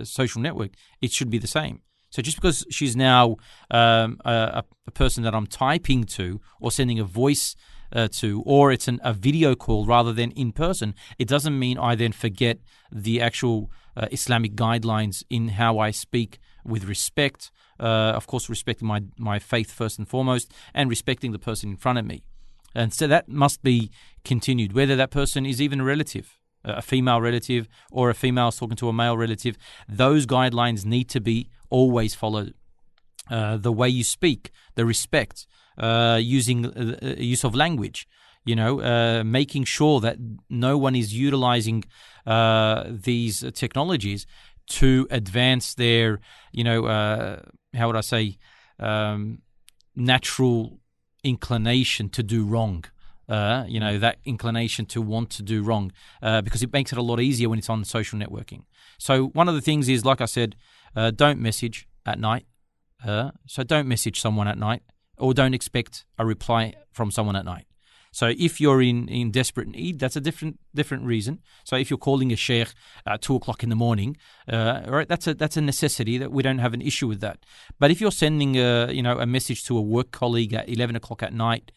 social network, it should be the same. So just because she's now a person that I'm typing to or sending a voice to, or it's a video call rather than in person, it doesn't mean I then forget the actual Islamic guidelines in how I speak with respect. Of course, respecting my faith first and foremost, and respecting the person in front of me. And so that must be continued, whether that person is even a relative, a female relative, or a female is talking to a male relative. Those guidelines need to be always followed. The way you speak, the respect, using use of language, making sure that no one is utilizing these technologies to advance their, how would I say, natural inclination to do wrong. That inclination to want to do wrong, because it makes it a lot easier when it's on social networking. So one of the things is, like I said, don't message at night. So don't message someone at night, or don't expect a reply from someone at night. So if you're in desperate need, that's a different reason. So if you're calling a sheikh at 2:00 in the morning, right, that's a necessity that we don't have an issue with that. But if you're sending a message to a work colleague at 11 o'clock at night,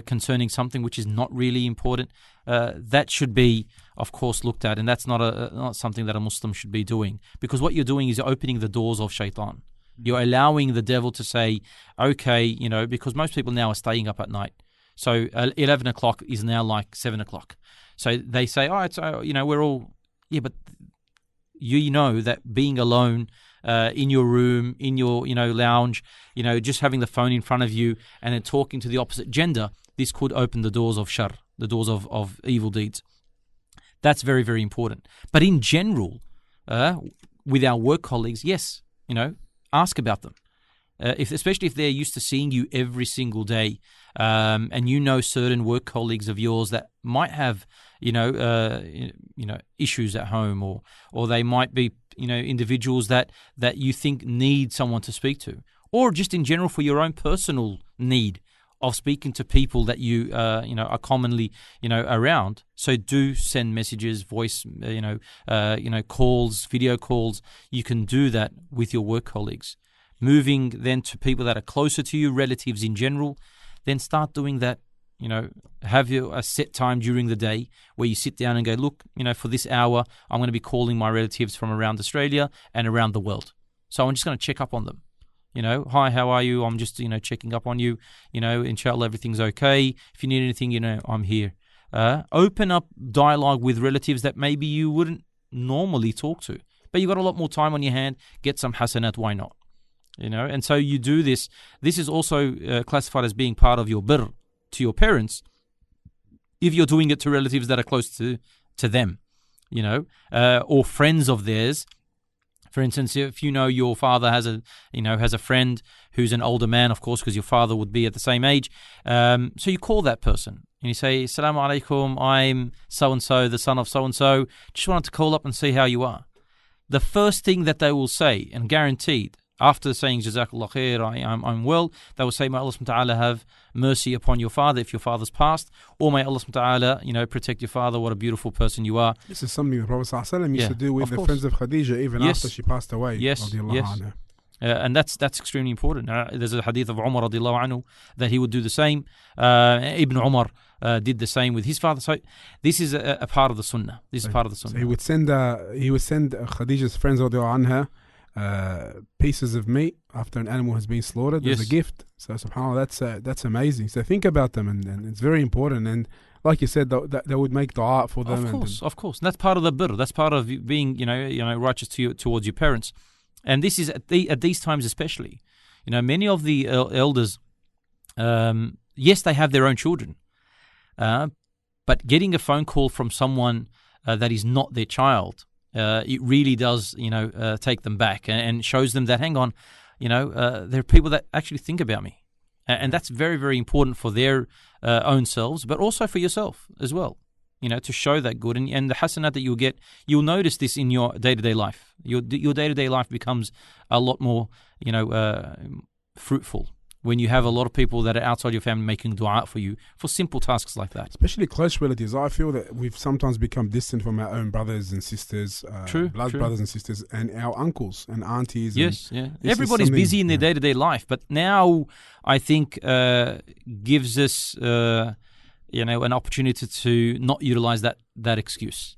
concerning something which is not really important, that should be, of course, looked at, and that's not something that a Muslim should be doing, because what you're doing is you're opening the doors of shaitan. You're allowing the devil to say, okay, because most people now are staying up at night. So 11 o'clock is now like 7 o'clock. So they say, we're all, but you know that being alone in your room, in your, lounge, just having the phone in front of you and then talking to the opposite gender, this could open the doors of shar, the doors of evil deeds. That's very, very important. But in general, with our work colleagues, yes, ask about them. Especially if they're used to seeing you every single day, and certain work colleagues of yours that might have, issues at home, or they might be, individuals that you think need someone to speak to, or just in general for your own personal need of speaking to people that you, are commonly, around. So do send messages, voice, calls, video calls. You can do that with your work colleagues. Moving then to people that are closer to you, relatives in general, then start doing that. Have a set time during the day where you sit down and go, look, for this hour, I'm going to be calling my relatives from around Australia and around the world. So I'm just going to check up on them. Hi, how are you? I'm just, checking up on you. Inshallah, everything's okay. If you need anything, I'm here. Open up dialogue with relatives that maybe you wouldn't normally talk to, but you've got a lot more time on your hand. Get some hasanat, why not? And so you do this. This is also classified as being part of your birr to your parents if you're doing it to relatives that are close to them, or friends of theirs. For instance, if your father has a friend who's an older man, of course, because your father would be at the same age. So you call that person and you say, Assalamu alaikum, I'm so-and-so, the son of so-and-so. Just wanted to call up and see how you are. The first thing that they will say, and guaranteed, after saying Jazakallah khair, I'm well, they will say, may Allah subhanahu wa ta'ala have mercy upon your father if your father's passed, or may Allah subhanahu wa ta'ala, protect your father, what a beautiful person you are. This is something the Prophet ﷺ used to do with the friends of Khadija even after she passed away. Yes. And that's extremely important. There's a hadith of Umar radiallahu anhu that he would do the same. Ibn Umar did the same with his father. So this is a part of the sunnah. This is part of the sunnah. So he would send Khadija's friends radiallahu anha pieces of meat after an animal has been slaughtered as a gift. So subhanAllah, that's amazing. So think about them, and it's very important. And like you said, that would make dua for them. Of course. And that's part of the birr. That's part of being, righteous towards your parents. And this is at these times especially. Many of the elders, yes, they have their own children, but getting a phone call from someone that is not their child, it really does, take them back and shows them that, hang on, there are people that actually think about me. And that's very, very important for their own selves, but also for yourself as well, to show that good. And the hasanat that you'll get, you'll notice this in your day-to-day life. Your day-to-day life becomes a lot more, fruitful when you have a lot of people that are outside your family making dua for you for simple tasks like that. Especially close relatives. I feel that we've sometimes become distant from our own brothers and sisters, blood brothers and sisters, and our uncles and aunties. Yes, everybody's busy in their day-to-day life, but now I think gives us, an opportunity to not utilize that excuse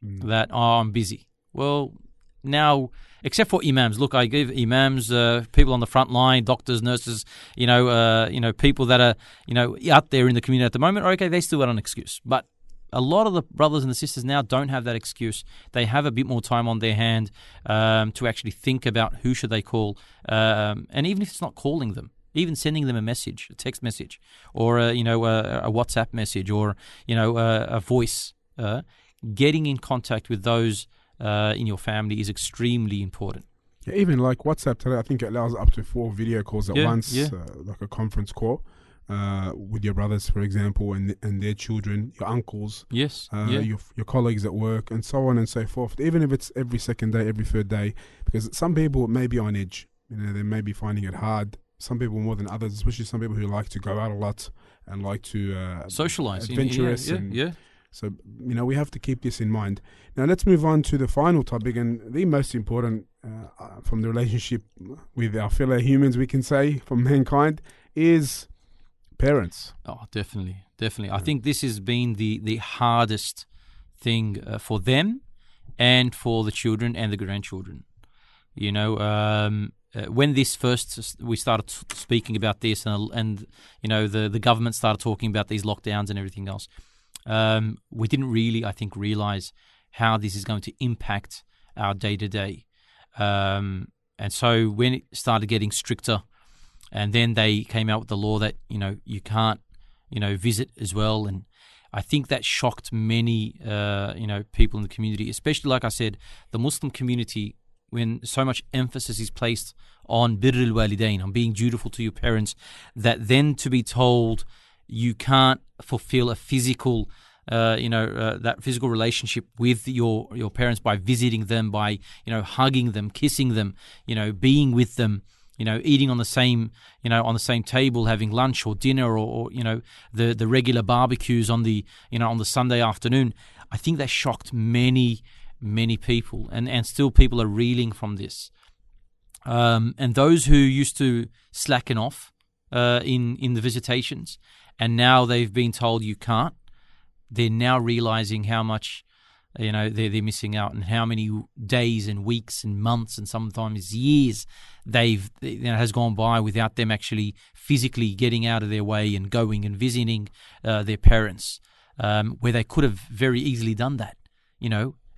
that, I'm busy. Well, now, except for imams. Look, I give imams, people on the front line, doctors, nurses, people that are, out there in the community at the moment. Okay, they still got an excuse. But a lot of the brothers and the sisters now don't have that excuse. They have a bit more time on their hand to actually think about who should they call. And even if it's not calling them, even sending them a message, a text message, or a WhatsApp message, or a voice, getting in contact with those in your family is extremely important. Yeah, even like WhatsApp today, I think it allows up to 4 video calls at once, like a conference call with your brothers, for example, and their children, your uncles, your colleagues at work, and so on and so forth. Even if it's every second day, every third day, because some people may be on edge. They may be finding it hard. Some people more than others, especially some people who like to go out a lot and like to socialize, adventurous. So, we have to keep this in mind. Now, let's move on to the final topic, and the most important from the relationship with our fellow humans, we can say, from mankind, is parents. Oh, definitely. I think this has been the hardest thing for them and for the children and the grandchildren. When this first, we started speaking about this and the government started talking about these lockdowns and everything else, we didn't really, I think, realize how this is going to impact our day-to-day. And so when it started getting stricter, and then they came out with the law that, you can't, visit as well. And I think that shocked many, people in the community, especially, like I said, the Muslim community, when so much emphasis is placed on birr al-walidain, on being dutiful to your parents, that then to be told you can't fulfill a physical, that physical relationship with your parents by visiting them, by, hugging them, kissing them, being with them, eating on the same, on the same table, having lunch or dinner, or the regular barbecues on the, on the Sunday afternoon. I think that shocked many people, and still people are reeling from this. And those who used to slacken off in the visitations, and now they've been told you can't, they're now realizing how much they're missing out, and how many days and weeks and months and sometimes years has gone by without them actually physically getting out of their way and going and visiting their parents, where they could have very easily done that,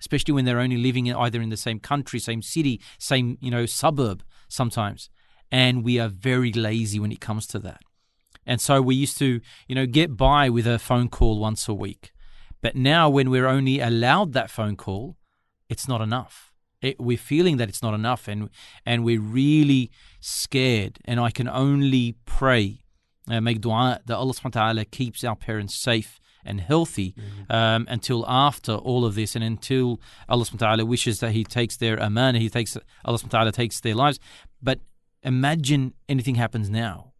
especially when they're only living either in the same country, same city, same, suburb sometimes. And we are very lazy when it comes to that. And so we used to, get by with a phone call once a week. But now when we're only allowed that phone call, it's not enough. We're feeling that it's not enough, and we're really scared. And I can only pray, make dua that Allah subhanahu wa ta'ala keeps our parents safe and healthy until after all of this, and until Allah subhanahu wa ta'ala wishes that He takes their amana, Allah subhanahu wa ta'ala takes their lives. But imagine anything happens now,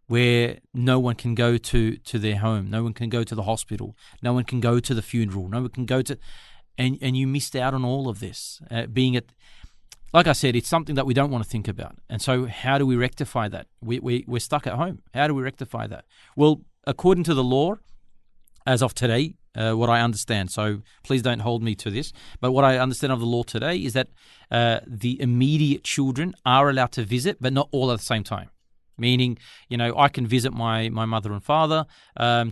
where no one can go to their home, no one can go to the hospital, no one can go to the funeral, no one can go to, and you missed out on all of this. Like I said, it's something that we don't want to think about. And so how do we rectify that? We're stuck at home. How do we rectify that? Well, according to the law, as of today, what I understand, so please don't hold me to this, but what I understand of the law today is that the immediate children are allowed to visit, but not all at the same time. Meaning, I can visit my mother and father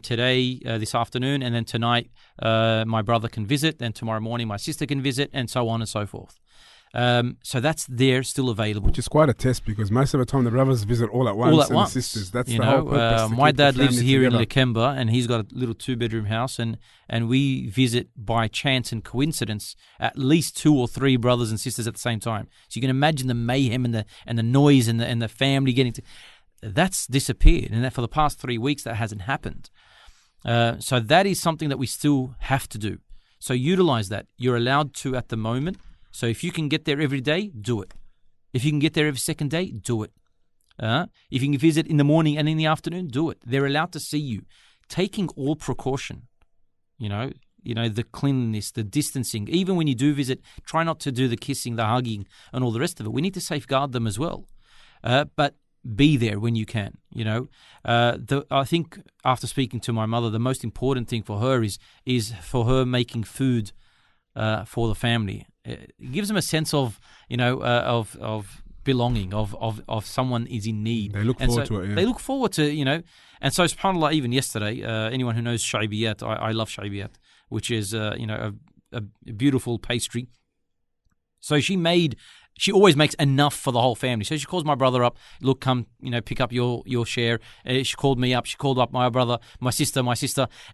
today, this afternoon, and then tonight my brother can visit, then tomorrow morning my sister can visit, and so on and so forth. So that's there, still available. Which is quite a test, because most of the time the brothers visit all at once, and the sisters. That's the whole purpose. My dad lives here together. in Lakemba, and he's got a little 2-bedroom house, and we visit by chance and coincidence at least 2 or 3 brothers and sisters at the same time. So you can imagine the mayhem and the noise and the family getting to. That's disappeared, and that for the past 3 weeks that hasn't happened. So that is something that we still have to do. So utilize that. You're allowed to at the moment. So if you can get there every day, do it. If you can get there every second day, do it. If you can visit in the morning and in the afternoon, do it. They're allowed to see you, taking all precaution. The cleanliness, the distancing. Even when you do visit, try not to do the kissing, the hugging, and all the rest of it. We need to safeguard them as well. But be there when you can. I think after speaking to my mother, the most important thing for her is for her making food for the family. It gives them a sense of of belonging, of someone is in need. They look forward to it. Yeah. They look forward to And so, subhanAllah, even yesterday, anyone who knows shaybiyat, I love shaybiyat, which is a beautiful pastry. So she always makes enough for the whole family. So she calls my brother up, look, come, pick up your share. She called me up. She called up my brother, my sister.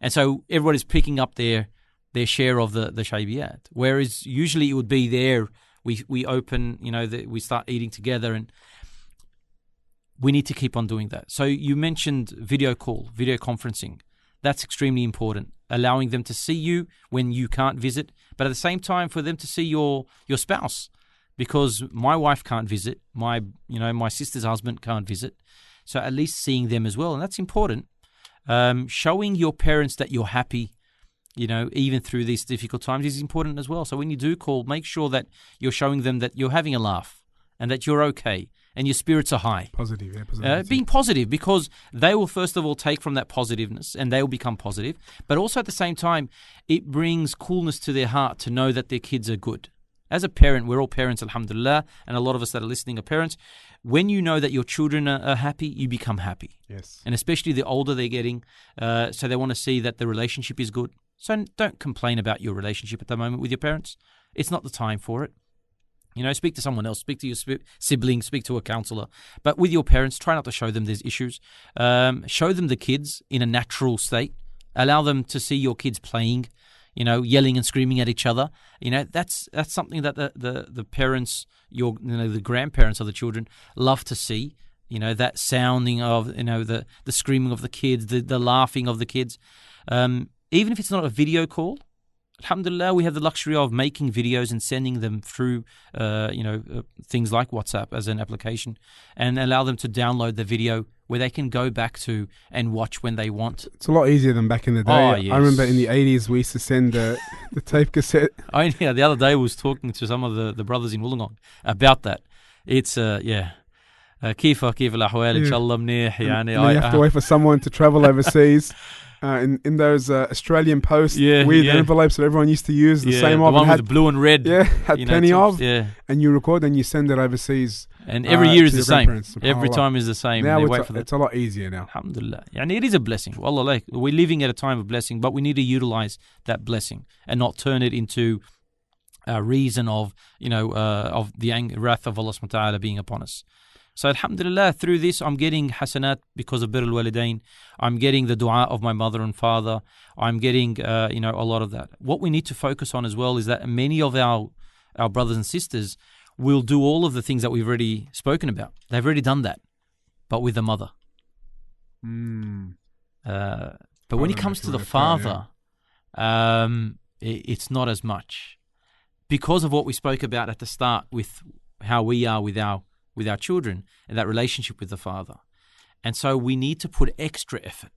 And so everybody's picking up their share of the shaybiyat. Whereas usually it would be there, we open, we start eating together, and we need to keep on doing that. So you mentioned video conferencing. That's extremely important. Allowing them to see you when you can't visit, but at the same time for them to see your spouse. Because my wife can't visit, my sister's husband can't visit, so at least seeing them as well, and that's important. Showing your parents that you're happy, even through these difficult times is important as well. So when you do call, make sure that you're showing them that you're having a laugh and that you're okay and your spirits are high. Positive, yeah, positive. Being positive, because they will first of all take from that positiveness and they will become positive. But also at the same time, it brings coolness to their heart to know that their kids are good. As a parent, we're all parents, alhamdulillah, and a lot of us that are listening are parents. When you know that your children are happy, you become happy. Yes. And especially the older they're getting, so they want to see that the relationship is good. So don't complain about your relationship at the moment with your parents. It's not the time for it. Speak to someone else, speak to your sibling, speak to a counselor. But with your parents, try not to show them there's issues. Show them the kids in a natural state. Allow them to see your kids playing, yelling and screaming at each other. That's something that the parents, the grandparents of the children love to see. That sounding of, the screaming of the kids, the laughing of the kids. Even if it's not a video call, alhamdulillah, we have the luxury of making videos and sending them through, things like WhatsApp as an application, and allow them to download the video where they can go back to and watch when they want. It's a lot easier than back in the day. Oh, yes. I remember in the 80s we used to send the tape cassette. The other day I was talking to some of the brothers in Wollongong about that. It's, كيف الأحوال إن شاء الله منيح يعني. You have to wait for someone to travel overseas. In those Australian Post with envelopes that everyone used to use, the same the one with the blue and red. Yeah, had plenty of. Yeah. And you record and you send it overseas. And every year is the same. Every time is the same. Now it's a lot easier now. Alhamdulillah. It is a blessing. Wallah, we're living at a time of blessing, but we need to utilize that blessing and not turn it into a reason of the wrath of Allah subhanahu wa ta'ala being upon us. So alhamdulillah, through this I'm getting hasanat because of birrul walidain. I'm getting the dua of my mother and father. I'm getting a lot of that. What we need to focus on as well is that many of our brothers and sisters will do all of the things that we've already spoken about. They've already done that, but with the mother. But when it comes to the father, it's not as much, because of what we spoke about at the start with how we are with our children and that relationship with the father. And so we need to put extra effort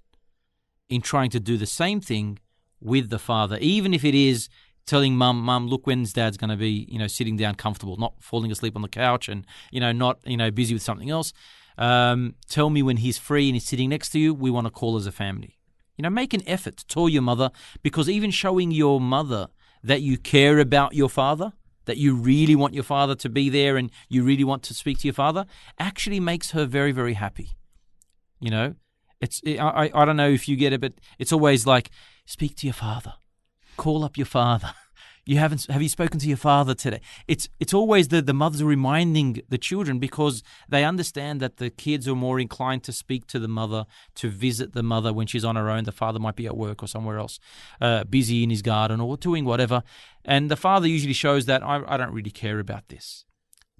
in trying to do the same thing with the father, even if it is telling mum, look, when's dad's going to be, sitting down comfortable, not falling asleep on the couch and, not, busy with something else. Tell me when he's free and he's sitting next to you, we want to call as a family. Make an effort to tell your mother, because even showing your mother that you care about your father, that you really want your father to be there and you really want to speak to your father, actually makes her very, very happy. I don't know if you get it, but it's always like, speak to your father, call up your father. Have you spoken to your father today? It's always the mothers reminding the children, because they understand that the kids are more inclined to speak to the mother, to visit the mother when she's on her own. The father might be at work or somewhere else, busy in his garden or doing whatever. And the father usually shows that I don't really care about this.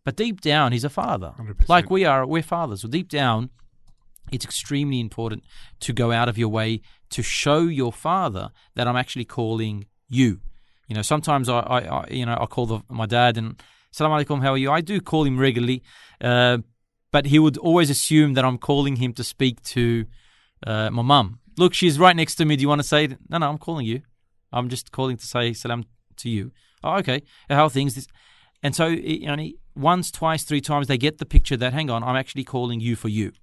But deep down, he's a father. 100%. Like we're fathers. So deep down, it's extremely important to go out of your way to show your father that I'm actually calling you. Sometimes I call my dad and Assalamu alaikum, how are you? I do call him regularly, but he would always assume that I'm calling him to speak to my mum. Look, she's right next to me. Do you want to say? No, I'm calling you. I'm just calling to say salam to you. Oh, okay. How are things? And so, once, twice, three times, they get the picture that, hang on, I'm actually calling you for you.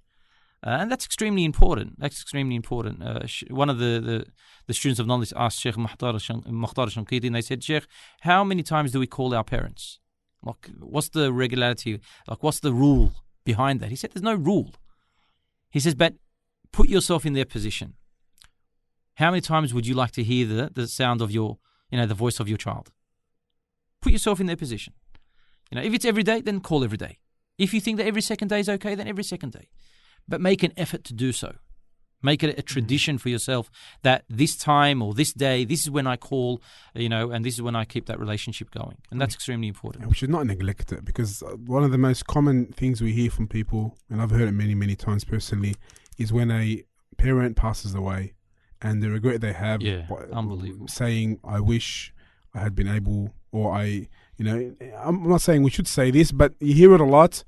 And that's extremely important. One of the students of knowledge asked Sheikh Mukhtar Shankiti, and they said, Sheikh, how many times do we call our parents? Like, what's the regularity? Like, what's the rule behind that? He said, there's no rule. He says, but put yourself in their position. How many times would you like to hear the sound of your, the voice of your child? Put yourself in their position. If it's every day, then call every day. If you think that every second day is okay, then every second day. But make an effort to do so. Make it a tradition for yourself that this time or this day, this is when I call, and this is when I keep that relationship going. And that's extremely important. And we should not neglect it, because one of the most common things we hear from people, and I've heard it many, many times personally, is when a parent passes away and the regret they have, unbelievable, saying, I wish I had been able, or I'm not saying we should say this, but you hear it a lot.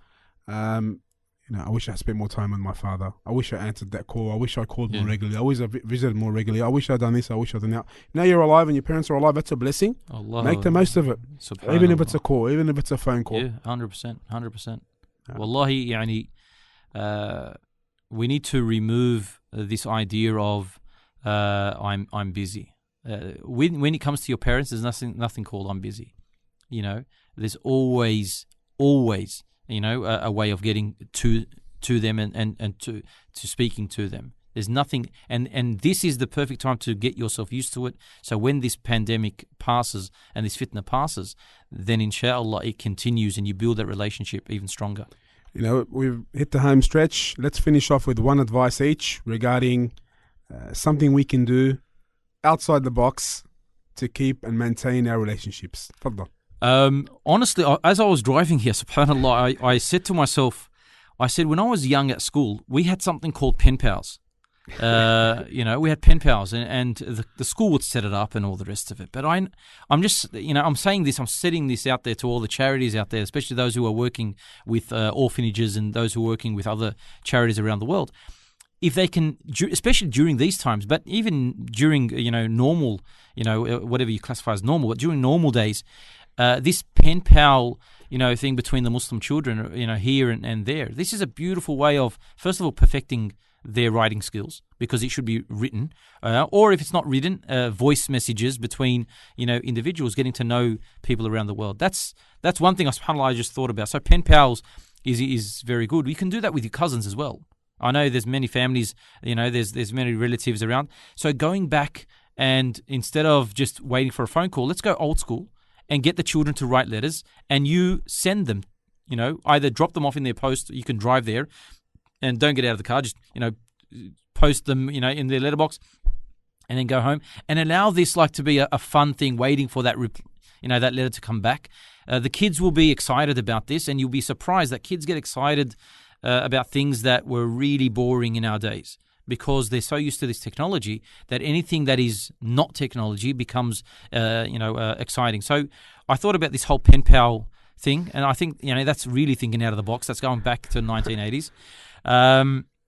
I wish I had spent more time with my father. I wish I answered that call. I wish I called more regularly. I wish I visited more regularly. I wish I'd done this. I wish I'd done that. Now you're alive and your parents are alive. That's a blessing. Allah. Make the most of it. Even if it's a call, even if it's a phone call. Yeah, 100%. Wallahi, yani, we need to remove this idea of I'm busy. When it comes to your parents, there's nothing called I'm busy. You know, there's always a way of getting to them and to speaking to them. There's nothing, and this is the perfect time to get yourself used to it. So when this pandemic passes and this fitna passes, then inshallah it continues and you build that relationship even stronger. You know, we've hit the home stretch. Let's finish off with one advice each regarding something we can do outside the box to keep and maintain our relationships. Tfaddal. Honestly, as I was driving here, subhanAllah, I said to myself, when I was young at school, we had something called pen pals. You know, we had pen pals, and the school would set it up and all the rest of it. But I'm just, you know, I'm saying this, I'm setting this out there to all the charities out there, especially those who are working with orphanages and those who are working with other charities around the world. If they can, especially during these times, but even during, you know, normal, you know, whatever you classify as normal, but during normal days, this pen pal, you know, thing between the Muslim children, you know, here and there. This is a beautiful way of, first of all, perfecting their writing skills, because it should be written, or if it's not written, voice messages between, you know, individuals, getting to know people around the world. That's one thing, subhanAllah, I just thought about. So pen pals is very good. You can do that with your cousins as well. I know there's many families, you know, there's many relatives around. So going back, and instead of just waiting for a phone call, let's go old school and get the children to write letters, and you send them, you know, either drop them off in their post, you can drive there, and don't get out of the car, just, you know, post them, you know, in their letterbox, and then go home, and allow this like to be a fun thing, waiting for that, you know, that letter to come back. The kids will be excited about this, and you'll be surprised that kids get excited about things that were really boring in our days, because they're so used to this technology that anything that is not technology becomes, exciting. So I thought about this whole pen pal thing, and I think, you know, that's really thinking out of the box. That's going back to 1980s.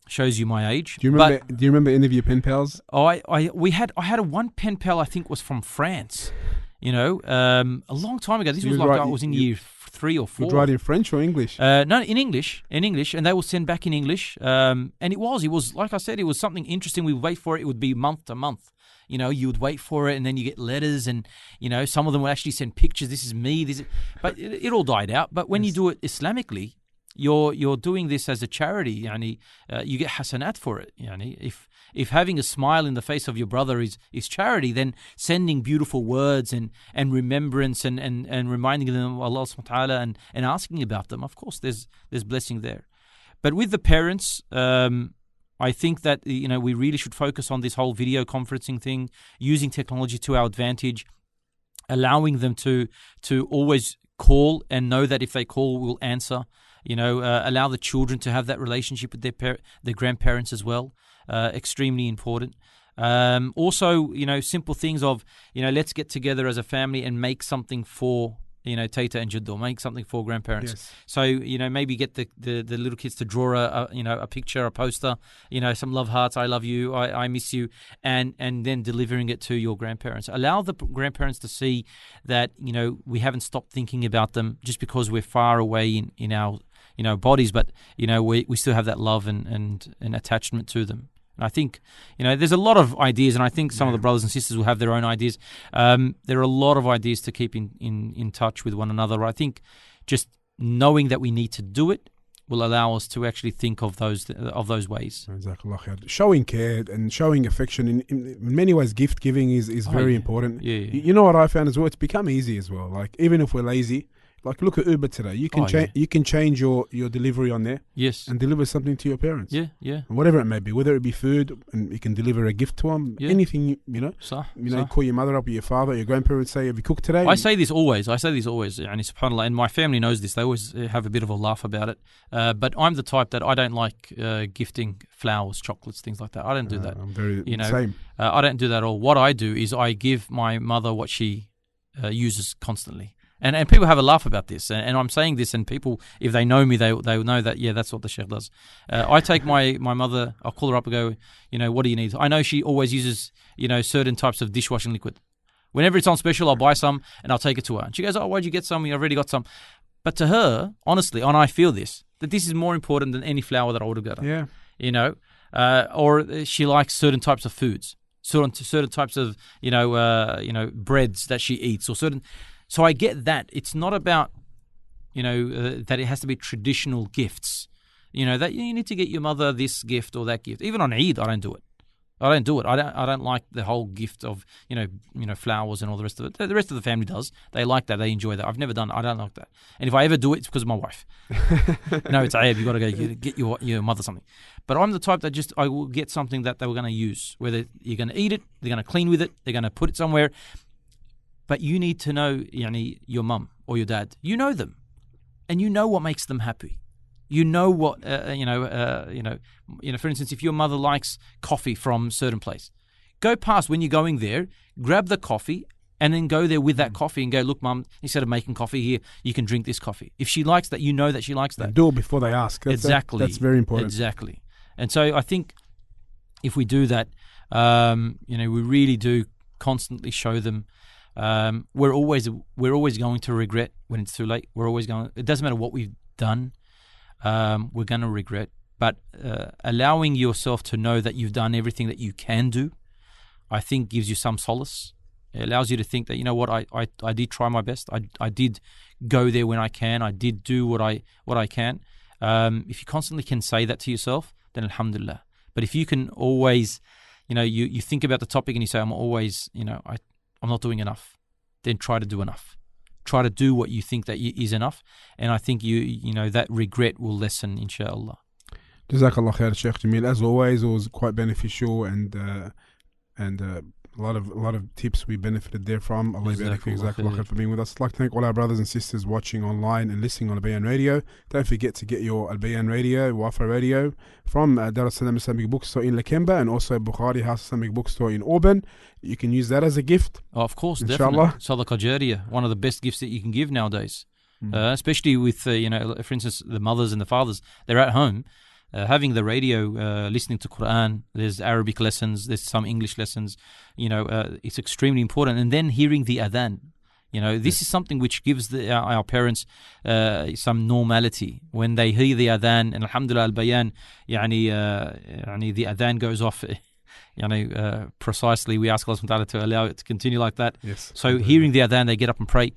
Shows you my age. Do you remember any of your pen pals? I had a one pen pal, I think was from France. You know, a long time ago. This was like I was in year 3 or 4. Would write in French or English? No, in English, and they will send back in English. And it was like I said, it was something interesting. We would wait for it. It would be month to month. You know, you would wait for it, and then you get letters, and, you know, some of them would actually send pictures. This is me. But it all died out. But when you do it Islamically, you're doing this as a charity, yani, you get hasanat for it. Yani, if having a smile in the face of your brother is charity, then sending beautiful words and remembrance and reminding them of Allah subhanahu wa ta'ala and asking about them, of course there's blessing there. But with the parents, I think that, you know, we really should focus on this whole video conferencing thing, using technology to our advantage, allowing them to always call and know that if they call, we'll answer. You know, allow the children to have that relationship with their grandparents as well. Extremely important. Also, you know, simple things of, you know, let's get together as a family and make something for, you know, Tata and Jaddo, make something for grandparents. Yes. So, you know, maybe get the little kids to draw a picture, a poster, you know, some love hearts, I love you, I miss you, and then delivering it to your grandparents. Allow the grandparents to see that, you know, we haven't stopped thinking about them just because we're far away in our, you know, bodies, but, you know, we still have that love and attachment to them. And I think, you know, there's a lot of ideas, and I think some of the brothers and sisters will have their own ideas. There are a lot of ideas to keep in touch with one another. I think just knowing that we need to do it will allow us to actually think of those ways. Showing care and showing affection in many ways, gift giving is very important. Yeah. You know what I found as well? It's become easy as well. Like, even if we're lazy, like, look at Uber today. You can change your delivery on there. Yes. And deliver something to your parents. Yeah. And whatever it may be, whether it be food, and you can deliver a gift to them. Yeah. Anything, you know. Call your mother up, or your father, your grandparents, say, have you cooked today? I say this always. And subhanAllah, and my family knows this. They always have a bit of a laugh about it. But I'm the type that I don't like gifting flowers, chocolates, things like that. I don't do that. I'm very same. I don't do that at all. What I do is I give my mother what she uses constantly. And people have a laugh about this, and I'm saying this, and people, if they know me, they know that, yeah, that's what the sheikh does. I take my mother, I'll call her up and go, you know, what do you need? I know she always uses, you know, certain types of dishwashing liquid. Whenever it's on special, I'll buy some and I'll take it to her. And she goes, oh, why'd you get some? You already got some. But to her, honestly, and I feel this, that this is more important than any flour that I would have got her. Yeah. You know, or she likes certain types of foods, certain types of breads that she eats, or certain. So I get that it's not about that it has to be traditional gifts. That you need to get your mother this gift or that gift. Even on Eid, I don't do it. I don't like the whole gift of flowers and all the rest of it. The rest of the family does. They like that. They enjoy that. I've never done it. I don't like that. And if I ever do it, it's because of my wife. No, it's Ayab. You got to go get your mother something. But I'm the type that I will get something that they were going to use. Whether you're going to eat it, they're going to clean with it, they're going to put it somewhere. But you need to know, your mum or your dad. You know them, and you know what makes them happy. You know what, for instance, if your mother likes coffee from a certain place, go past when you're going there, grab the coffee, and then go there with that coffee and go, look, Mum, instead of making coffee here, you can drink this coffee. If she likes that, you know that she likes that. And do it before they ask. Exactly. That's very important. Exactly. And so I think if we do that, we really do constantly show them. We're always going to regret when it's too late. It doesn't matter what we've done. We're going to regret, but allowing yourself to know that you've done everything that you can do, I think gives you some solace. It allows you to think that, you know what, I did try my best. I did go there when I can. I did do what I can. If you constantly can say that to yourself, then alhamdulillah. But if you can always, you think about the topic and you say, I'm always, I'm not doing enough, then try to do enough. Try to do what you think that is enough, and I think that regret will lessen, inshallah. Jazakallah khair, Sheikh Jamil. As always, it was quite beneficial and a lot of tips we benefited there from. Allah barak fi, jazakallah khair for being with us. I'd like to thank all our brothers and sisters watching online and listening on Albayan Radio. Don't forget to get your Albayan Radio, Wafa Radio from Dar es-Salaam Islamic Bookstore in Lakemba, and also Bukhari House Islamic Bookstore in Auburn. You can use that as a gift. Oh, of course, inshallah. Definitely. Sadaqah Jariyah, one of the best gifts that you can give nowadays. Especially with, for instance, the mothers and the fathers. They're at home. Having the radio, listening to Quran, there's Arabic lessons, there's some English lessons, it's extremely important. And then hearing the adhan, this is something which gives our parents some normality. When they hear the adhan, and alhamdulillah, Albayan, the adhan goes off, precisely. We ask Allah subhanahu wa ta'ala to allow it to continue like that. Yes. So hearing the adhan, they get up and pray.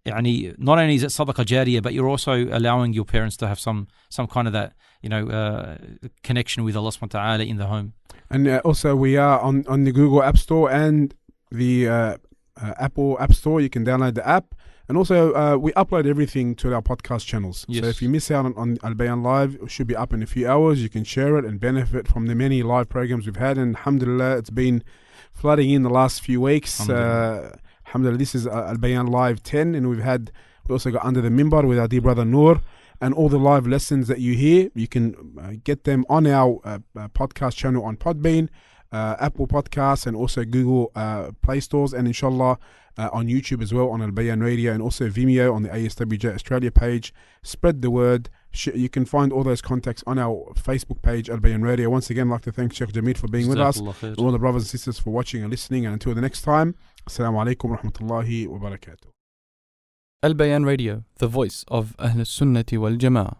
Not only is it sadaqah jariyah, but you're also allowing your parents to have some kind of that connection with Allah subhanahu wa ta'ala in the home. And also we are on the Google App Store and the Apple App Store. You can download the app, and also we upload everything to our podcast channels. Yes. So if you miss out on Albayan Live, it should be up in a few hours. You can share it and benefit from the many live programs we've had, and alhamdulillah, it's been flooding in the last few weeks. Alhamdulillah, this is Albayan Live 10, and we also got Under the Mimbar with our dear brother Noor, and all the live lessons that you hear, you can get them on our podcast channel on Podbean, Apple Podcasts, and also Google Play Stores, and inshallah on YouTube as well on Albayan Radio, and also Vimeo on the ASWJ Australia page. Spread the word. You can find all those contacts on our Facebook page, Albayan Radio. Once again, I'd like to thank Sheikh Jamil for being with us, and all the brothers and sisters for watching and listening. And until the next time, Assalamu alaikum wa rahmatullahi wa barakatuh. Albayan Radio, the voice of Ahl Sunnati wal Jama'ah.